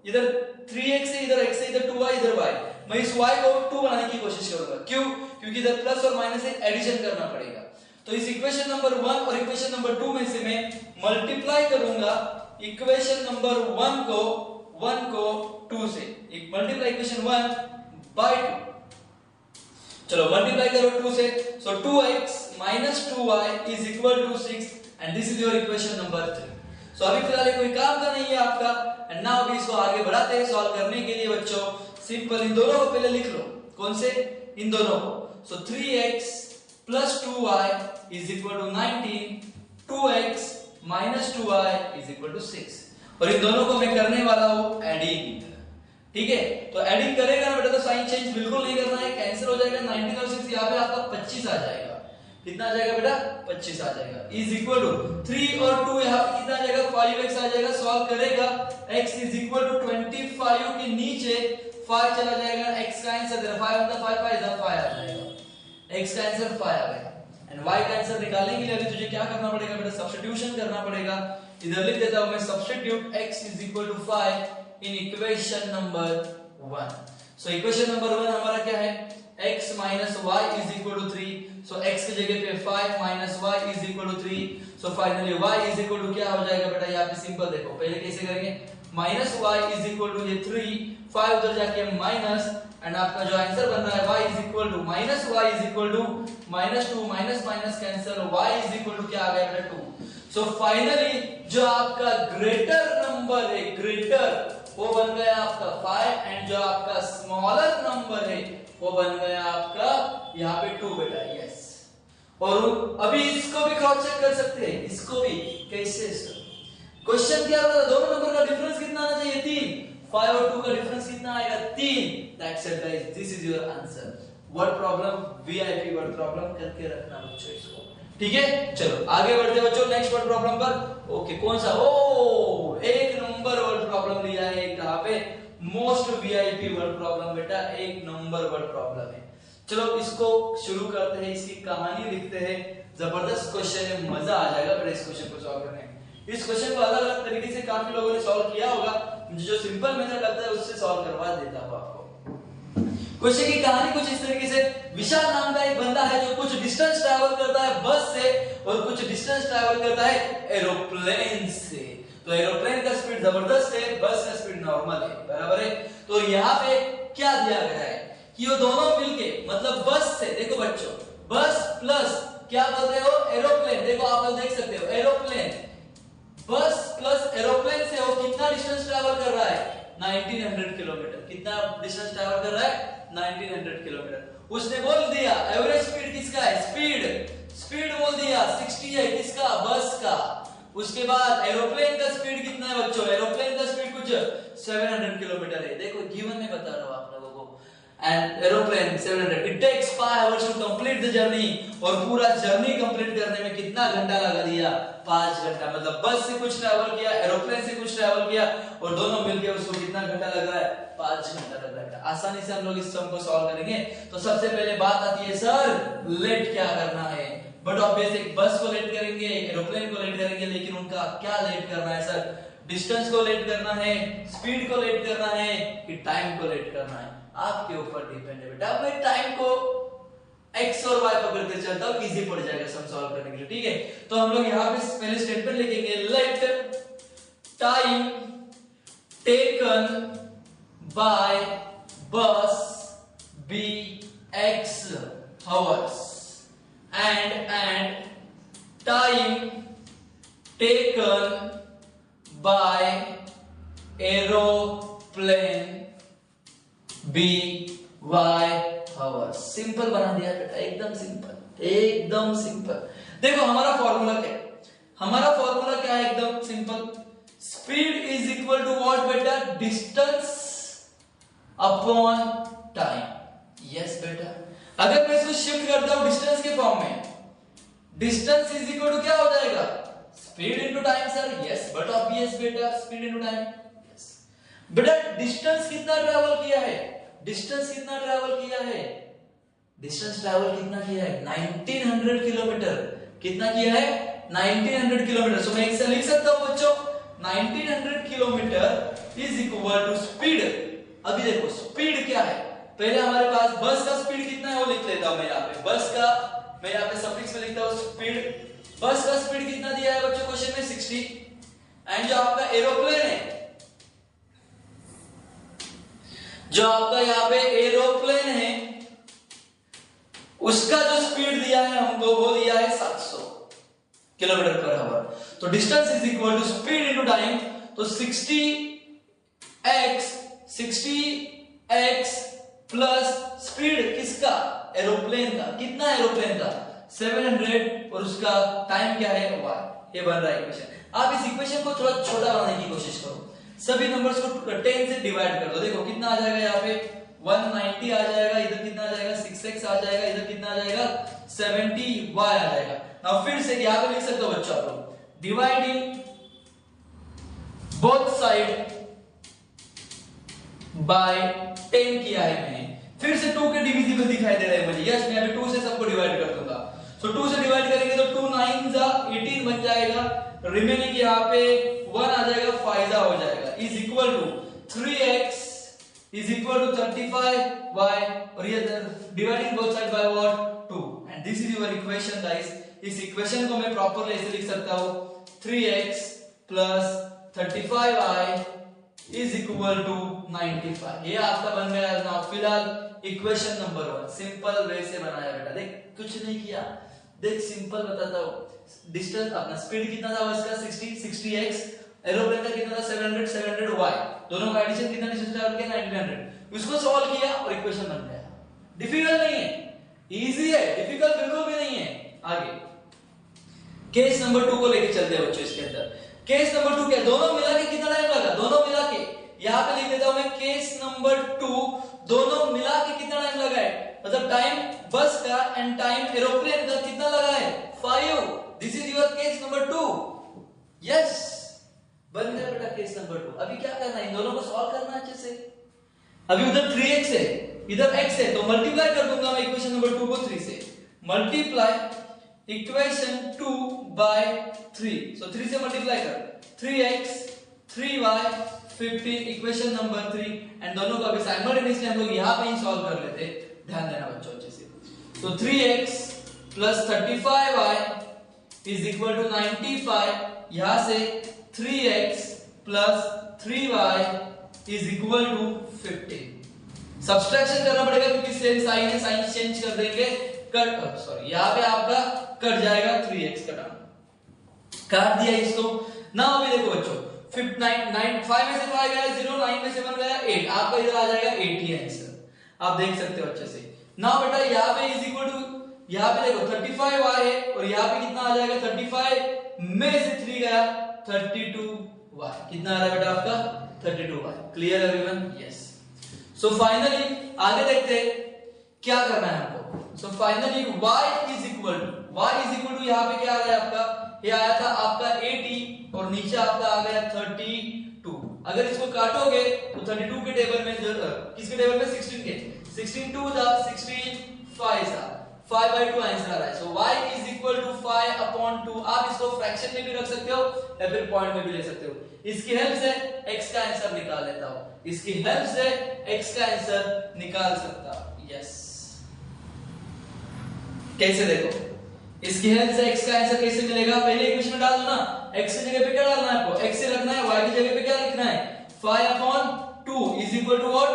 S1: इधर 3x है, इधर x है, इधर 2y, इधर y। मैं इस y को 2 बनाने की कोशिश करूंगा। क्यों? क्योंकि इधर प्लस और माइनस से एडिशन करना पड़ेगा। तो इस इक्वेशन नंबर 1 और इक्वेशन नंबर 2 में से मैं मल्टीप्लाई करूंगा इक्वेशन नंबर 1 को 2 से। एक मल्टीप्लाई इक्वेशन 1 by 2। चलो मल्टीप्लाई करो 2 से, सो 2x minus 2y is equal to 6 and this is your equation number 3. सो अभी फिलहाल कोई काम का नहीं है आपका, एंड नाउ अभी इसको आगे बढ़ाते हैं सॉल्व करने के लिए बच्चों। सिंपल इन दोनों को पहले लिख लो। कौन से? इन दोनों को। सो 3x plus 2y is equal to 19, 2x minus 2y is equal to 6, और इन दोनों को मैं करने वाला हूं एडिंग। ठीक है, तो एडिंग करेगा ना बेटा तो साइन चेंज बिल्कुल नहीं करना है, कैंसिल हो जाएगा। 19 और 6 यहाँ पे आपका 25 आ जाएगा। कितना आ जाएगा बेटा? 25 आ जाएगा। इज इक्वल टू 3 और 2 यहाँ पे कितना आ जाएगा? 5x आ जाएगा। सॉल्व करेगा x इज इक्वल टू 25 के नीचे 5 चला जाएगा। x का आंसर देना 5 होता 5 5 इधर 5 आ जाएगा। x का आंसर 5 आ गया। एंड y का आंसर निकालने के लिए अभी तुझे क्या करना पड़ेगा बेटा? सब्स्टिट्यूशन करना पड़ेगा। इधर लिख देता हूं मैं substitute x is equal to 5 in equation number 1. So equation number 1 हमारा क्या है? x minus y is equal to 3. So x की जगह पे 5 minus y is equal to 3. So finally y is equal to क्या हो जाएगा बेटा? यहाँ पे सिंपल देखो, पहले कैसे करेंगे? minus y is equal to ये 3, 5 उधर जाके माइनस, एंड आपका जो आंसर बन रहा है y is equal to minus y is equal to minus 2, minus minus cancel, y is equal to क्या आ गया बेटा? 2. So finally जो आपका ग्रेटर नंबर है, ग्रेटर वो बन गया आपका 5, एंड जो आपका स्मॉलर नंबर है वो बन गया आपका यहाँ पे 2 बेटा। यस, और अभी इसको भी क्रॉस चेक कर सकते हैं। इसको भी कैसे? क्वेश्चन क्या होता है? दोनों नंबर का डिफरेंस कितना आना चाहिए? 3। 5 और 2 का डिफरेंस कितना आएगा? 3। That's it guys, this is your answer. Word problem, VIP word problem करके रखना बच्चों इसको। ठीक है, चलो आगे बढ़ते हैं बच्चों नेक्स्ट वर्ड प्रॉब्लम पर। ओके, कौन सा? ओ, एक नंबर वर्ड प्रॉब्लम लिया है कहां पे? मोस्ट वीआईपी वर्ड प्रॉब्लम बेटा, एक नंबर वर्ड प्रॉब्लम है। चलो इसको शुरू करते हैं, इसकी कहानी लिखते हैं। जबरदस्त क्वेश्चन है, मजा आ जाएगा बेटा इस क्वेश्चन को सॉल्व करने में। इस क्वेश्चन को अलग अलग तरीके से काफी लोगों ने सॉल्व किया होगा, मुझे जो सिंपल मेथड लगता है उससे सॉल्व करवा देता हूं आपको। क्वेश्चन की कहानी कुछ इस तरीके से। विशाल नाम का एक बंदा है जो कुछ डिस्टेंस ट्रैवल करता है बस से, और कुछ डिस्टेंस ट्रैवल करता है एरोप्लेन से। तो एरोप्लेन का स्पीड जबरदस्त है, बस का स्पीड नॉर्मल है, बराबर है। तो यहाँ पे क्या दिया गया है कि वो दोनों मिलके, मतलब बस से, देखो बच्चों, बस प्लस क्या बोल रहे हो? एरोप्लेन। देखो आप लोग देख सकते हो, एरोप्लेन, बस प्लस एरोप्लेन से वो कितना डिस्टेंस ट्रैवल कर रहा है? 1900 किलोमीटर। कितना डिस्टेंस ट्रैवल कर रहा है? 1900 किलोमीटर। उसने बोल दिया एवरेज स्पीड किसका है? स्पीड बोल दिया 60 है, किसका? बस का। उसके बाद एरोप्लेन का स्पीड कितना है बच्चों? एरोप्लेन का स्पीड कुछ 700 किलोमीटर है। देखो गिवन में बता रहा हूं आप लोगों को, and aeroplane 700, it takes 5 hours to complete the journey. और पूरा जर्नी कंप्लीट करने में कितना घंटा लगा दिया? 5 घंटा। मतलब बस से कुछ ट्रैवल किया, एरोप्लेन से कुछ ट्रैवल किया, और दोनों मिलकर उसको कितना घंटा लग रहा है? 5 घंटा लग रहा है। आसानी से हम लोग इस सम को सॉल्व करेंगे। तो सबसे पहले बात आती है, सर लेट क्या करना है? बट ऑब्वियस एक बस को लेट करेंगे, एरोप्लेन को लेट करेंगे, लेकिन उनका क्या लेट करना है सर? डिस्टेंस को लेट करना है, स्पीड को लेट करना है, कि टाइम को लेट करना है? आपके ऊपर डिपेंड है बेटा। मैं टाइम को x और y पकड़ते चलता हूं, इजी पड़ जाएगा सम सॉल्व करने के लिए। ठीक है, तो हम लोग यहाँ पे पहले स्टेटमेंट लिखेंगे, let time taken by bus be x hours and time taken by aeroplane be Y hours। Simple बना दिया बेटा, एकदम सिंपल, एकदम सिंपल। देखो हमारा फॉर्मूला क्या है? हमारा फॉर्मूला क्या है? एकदम simple, speed is equal to what बेटा? Distance upon time. यस बेटा, अगर मैं इसको शिफ्ट करता हूं डिस्टेंस के फॉर्म में, डिस्टेंस इज इक्वल टू क्या हो जाएगा? Speed into time sir. Yes, but obvious बेटा, स्पीड इनटू टाइम। यस बेटा, डिस्टेंस कितना ट्रैवल किया है? डिस्टेंस कितना ट्रैवल किया है? डिस्टेंस ट्रैवल कितना किया है? 1900 किलोमीटर। कितना किया है? 1900 किलोमीटर। सो मैं इसे लिख सकता हूं बच्चों, 1900 kilometre is equal to speed. अभी देखो स्पीड क्या है, पहले हमारे पास बस का स्पीड कितना है वो लिख लेता हूं मैं यहाँ पे। बस का मैं यहाँ पे सफिक्स में लिखता हूं स्पीड। बस का स्पीड कितना दिया है बच्चों क्वेश्चन में? 60। एंड जो आपका एरोप्लेन है, जो आपका यहाँ पे एरोप्लेन है, उसका जो स्पीड दिया है हमको वो दिया है 700 किलोमीटर पर आवर। तो distance is equal to speed into time. तो 60x प्लस स्पीड किसका, एरोप्लेन का। कितना एरोप्लेन का 700 और उसका टाइम क्या है y। ये बन रहा है इक्वेशन। आप इस इक्वेशन को थोड़ा छोटा बनाने की कोशिश करो, सभी नंबर्स को 10 से डिवाइड कर दो। देखो कितना आ जाएगा, यहाँ पे 190 आ जाएगा, इधर कितना आ जाएगा 6x आ जाएगा, इधर कितना आ जाएगा 70y आ जाएगा। नाउ फिर से यहाँ पे लिख सकते हो बच्चों आप लोग, डिवाइडिंग बोथ साइड बाय 10 किया है मैंने। फिर से 2 के डिविजिबल दिखाई दे रहे हैं मुझे। यस, मैं अभी 2 से सबको डिवाइड कर दूंगा। सो 2 से डिवाइड करेंगे तो 2 9 जा 18 बन जाएगा, रिमेनिंग यहाँ पे 1 आ जाएगा, 5 जा हो जाएगा, is equal to 3x is equal to 35y और ये dividing both side by what 2 and this is your equation guys. इस इक्वेशन को मैं प्रॉपर्ली ऐसे लिख सकता हूं 3x plus 35y is equal to 95। ये आपका बन गया ना फिलहाल इक्वेशन नंबर 1। सिंपल वे से बनाया बेटा, देख कुछ नहीं किया, देख सिंपल बताता हूं। डिस्टेंस अपना स्पीड कितना था उसका 60x, एरोप्लेन का कितना था 700y, दोनों का एडिशन कितना डिस्टेंस था 1900। उसको सॉल्व किया और इक्वेशन बन गया। डिफिकल्ट नहीं है, इजी है, डिफिकल्ट बिल्कुल भी नहीं है। आगे केस नंबर 2 को लेके चलते हैं बच्चों। इसके अंदर केस नंबर 2 क्या, दोनों मिला के कितना टाइम लगा, दोनों मिला के यहां पे लिख देता हूं मैं केस नंबर 2, दोनों मिला के कितना टाइम लगा है, मतलब टाइम बस का एंड टाइम एरोप्लेन का कितना लगा है 5। This is your case number 2। Yes, बन गया बेटा केस नंबर 2। अभी क्या करना है, इन दोनों को सॉल्व करना अच्छे से। अभी उधर 3x है, इधर x है, तो मल्टीप्लाई कर दूंगा मैं इक्वेशन नंबर 2 को 3 से। मल्टीप्लाई इक्वेशन 2 बाय 3, सो 3 से मल्टीप्लाई कर, 3x 3y 15 equation number 3 and दोनों को अभी साइमल्टेनियसली हम लोग यहां पे ही सॉल्व कर लेते। ध्यान देना बच्चों अच्छे से। तो 3x plus 35y is equal to 95, यहां से 3x plus 3y is equal to 15। Subtraction करना पड़ेगा क्योंकि सेम साइन है, साइन चेंज कर देंगे, कट सॉरी यहां पे आपका कट जाएगा 3x का टर्म, काट दिया इसको। ना अभी देखो बच्चों 5 में से 5 गया 0, 9 में से 1 गया 8, आपका इधर आ जाएगा 80 आंसर। आप देख सकते हो अच्छे से। ना बेटा यहाँ पे इज इक्वल टू, यहाँ पे देखो 35y है और यहाँ पे कितना आ जाएगा 35 में से 3 गया 32y, कितना आ रहा है बेटा आपका 32y। Clear everyone? Yes. So finally आगे देखते हैं क्या करना है हमको। So finally y is equal to यहाँ पे क्या आ गया आपका, ये आया था आपका 80 और नीचे आपका आ गया 32। अगर इसको काटोगे तो 32 के टेबल में, किसके टेबल में 16 के, 16 2 जा 16 5 जा 5/2 आंसर आ रहा है। सो y इज इक्वल टू 5/2। आप इसको फ्रैक्शन में भी रख सकते हो या फिर पॉइंट में भी ले सकते हो। इसकी हेल्प से x का आंसर निकाल लेता हूं, इसकी हेल्प से x का आंसर निकाल सकता हूं। यस, कैसे देखो, इसकी हेल्प से x का आंसर कैसे मिलेगा, पहले इक्वेशन में डाल दो ना, x की जगह पे क्या डालना है आपको, x से रखना है, y की जगह पे क्या लिखना है 5/2 is equal to what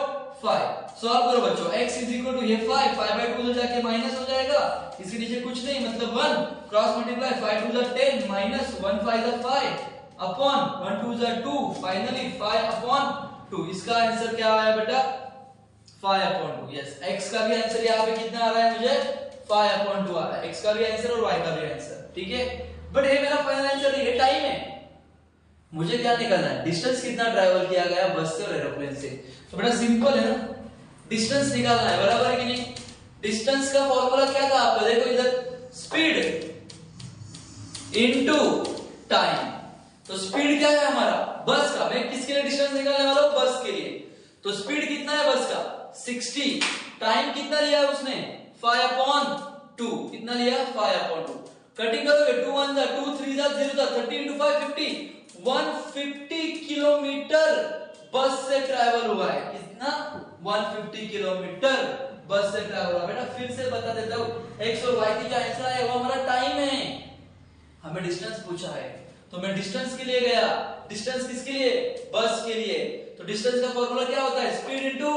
S1: 5। Solve करो बच्चों, x इज इक्वल टू ये 5/2 तो जाके माइनस हो जाएगा, इसके नीचे कुछ नहीं मतलब 1, cross multiply 5 2 10 minus 1 5 5 upon 1 2 2, finally 5/2। इसका आंसर क्या आया बेटा 5/2। यस, x का भी आंसर यहाँ पे कितना आ रहा है मुझे 5/2 आ रहा है, x का भी आंसर और y का भी आंसर। ठीक है, बट ये मेरा फाइनल आंसर नहीं है, टाइम है। मुझे क्या निकालना है, डिस्टेंस कितना ट्रैवल किया गया बस से और एरोप्लेन से। तो बेटा सिंपल है ना, डिस्टेंस निकालना है, बराबर है कि नहीं। डिस्टेंस का फॉर्मूला क्या था आपका, देखो इधर स्पीड इनटू टाइम। तो स्पीड क्या है हमारा बस का, मैं किसके लिए डिस्टेंस निकालने वाला हूं, बस के लिए। तो स्पीड कितना है बस का 60, टाइम कितना लिया है उसने 5/2, कितना लिया 5/2। कटिंग करोगे 2 1 जा 2 3 जा 0 जा 30 × 5 50, 150 किलोमीटर बस से ट्रैवल हुआ है। कितना 150 किलोमीटर बस से ट्रैवल हुआ। बेटा फिर से बता देता हूं, x और y की जो आंसर है वो हमारा टाइम है, हमें डिस्टेंस पूछा है तो मैं डिस्टेंस के लिए गया। डिस्टेंस किसके लिए, बस के लिए। तो डिस्टेंस का फॉर्मूला क्या होता है, स्पीड इनटू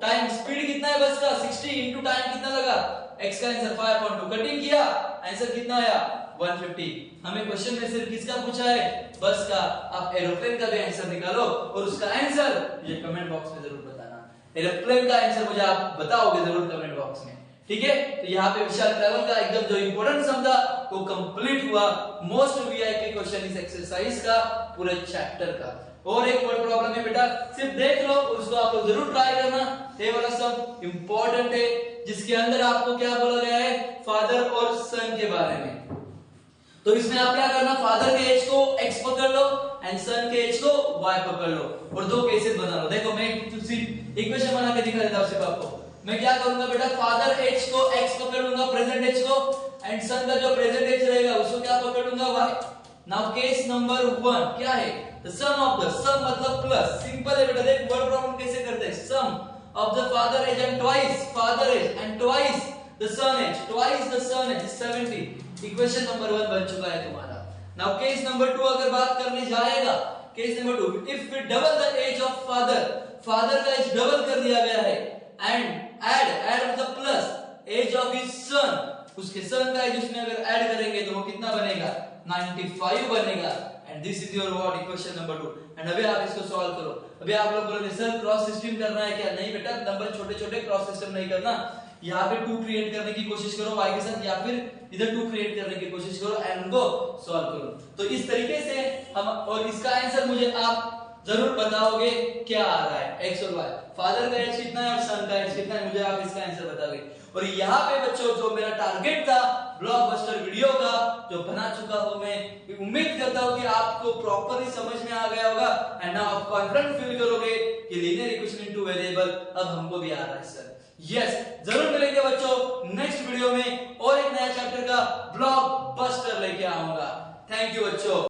S1: टाइम। स्पीड कितना है बस का 60 इनटू टाइम कितना लगा x का आंसर 5/2 कटिंग किया, आंसर कितना आया 150। हमें क्वेश्चन में सिर्फ किसका पूछा है, बस का। आप एरोप्लेन का भी आंसर निकालो और उसका आंसर मुझे कमेंट बॉक्स में जरूर बताना। एरोप्लेन का आंसर मुझे आप बताओगे जरूर कमेंट बॉक्स में, ठीक है। तो यहाँ पे विशाल ट्रैवल का एकदम जो इंपॉर्टेंट सम था वो कंप्लीट हुआ। मोस्ट वीआईपी क्वेश्चन इस एक्सरसाइज का पूरे चैप्टर का। और एक वर्ड प्रॉब्लम है बेटा, सिर्फ देख लो, उसको आप लोग जरूर ट्राई करना। ये वाला सम इंपॉर्टेंट है, जिसके अंदर आपको क्या बोला गया है, फादर और सन के बारे में। तो इसमें आप क्या करना, फादर के एज को x पकड़ लो एंड सन के एज को y पकड़ लो और दो केसेस बना लो। देखो मैं इक्वेशन बना के दिखा देता हूं सिर्फ आपको। मैं क्या करूंगा बेटा, फादर एज को x पकड़ूंगा, प्रेजेंट एज को, एंड सन का जो प्रेजेंट एज रहेगा उसको क्या पकड़ूंगा, y। नाउ केस नंबर 1 क्या है, द सम ऑफ द, सम मतलब प्लस, सिंपल है बेटा। देख वर्ड प्रॉब्लम कैसे करते हैं, sum of the father age and twice father age and twice the son age, twice the son age 70। Equation number 1 बन चुका है तुम्हारा। नाउ केस नंबर 2 अगर बात करने जाएगा, case number 2, if we double the age of father, father का age double कर दिया गया है, एंड ऐड मतलब plus age of his son, उसके सन का एज उसमें अगर ऐड करेंगे तो वो कितना बनेगा, 95 बनेगा। And this is your what, equation number 2। And अभी आप इसको सॉल्व करो। अभी आप लोग बोलोगे सर क्रॉस सिस्टम करना है क्या, नहीं बेटा, नंबर छोटे छोटे क्रॉस सिस्टम नहीं करना। यहाँ पे 2 क्रिएट करने की कोशिश करो y के साथ, या फिर इधर 2 क्रिएट करने की कोशिश करो एंड उनको सॉल्व करो। तो इस तरीके से हम, और इसका आंसर मुझे आप जरूर बताओगे क्या आ रहा है, x और y। फादर का एज कितना है और सन का एज कितना है, मुझे आप इसका आंसर बताओगे। और यहाँ पे बच्चों जो मेरा टारगेट था ब्लॉकबस्टर वीडियो का, जो बना चुका हूं मैं, उम्मीद करता हूं कि आपको प्रॉपर्ली समझ में आ गया होगा एंड नाउ आप कॉन्फिडेंट फील करोगे कि लीनियर इक्वेशन इनटू वेरिएबल अब हमको भी आ रहा है सर। यस, जरूर मिलेंगे बच्चों नेक्स्ट वीडियो में और एक नया चैप्टर का ब्लॉकबस्टर लेके आऊंगा। थैंक यू बच्चों।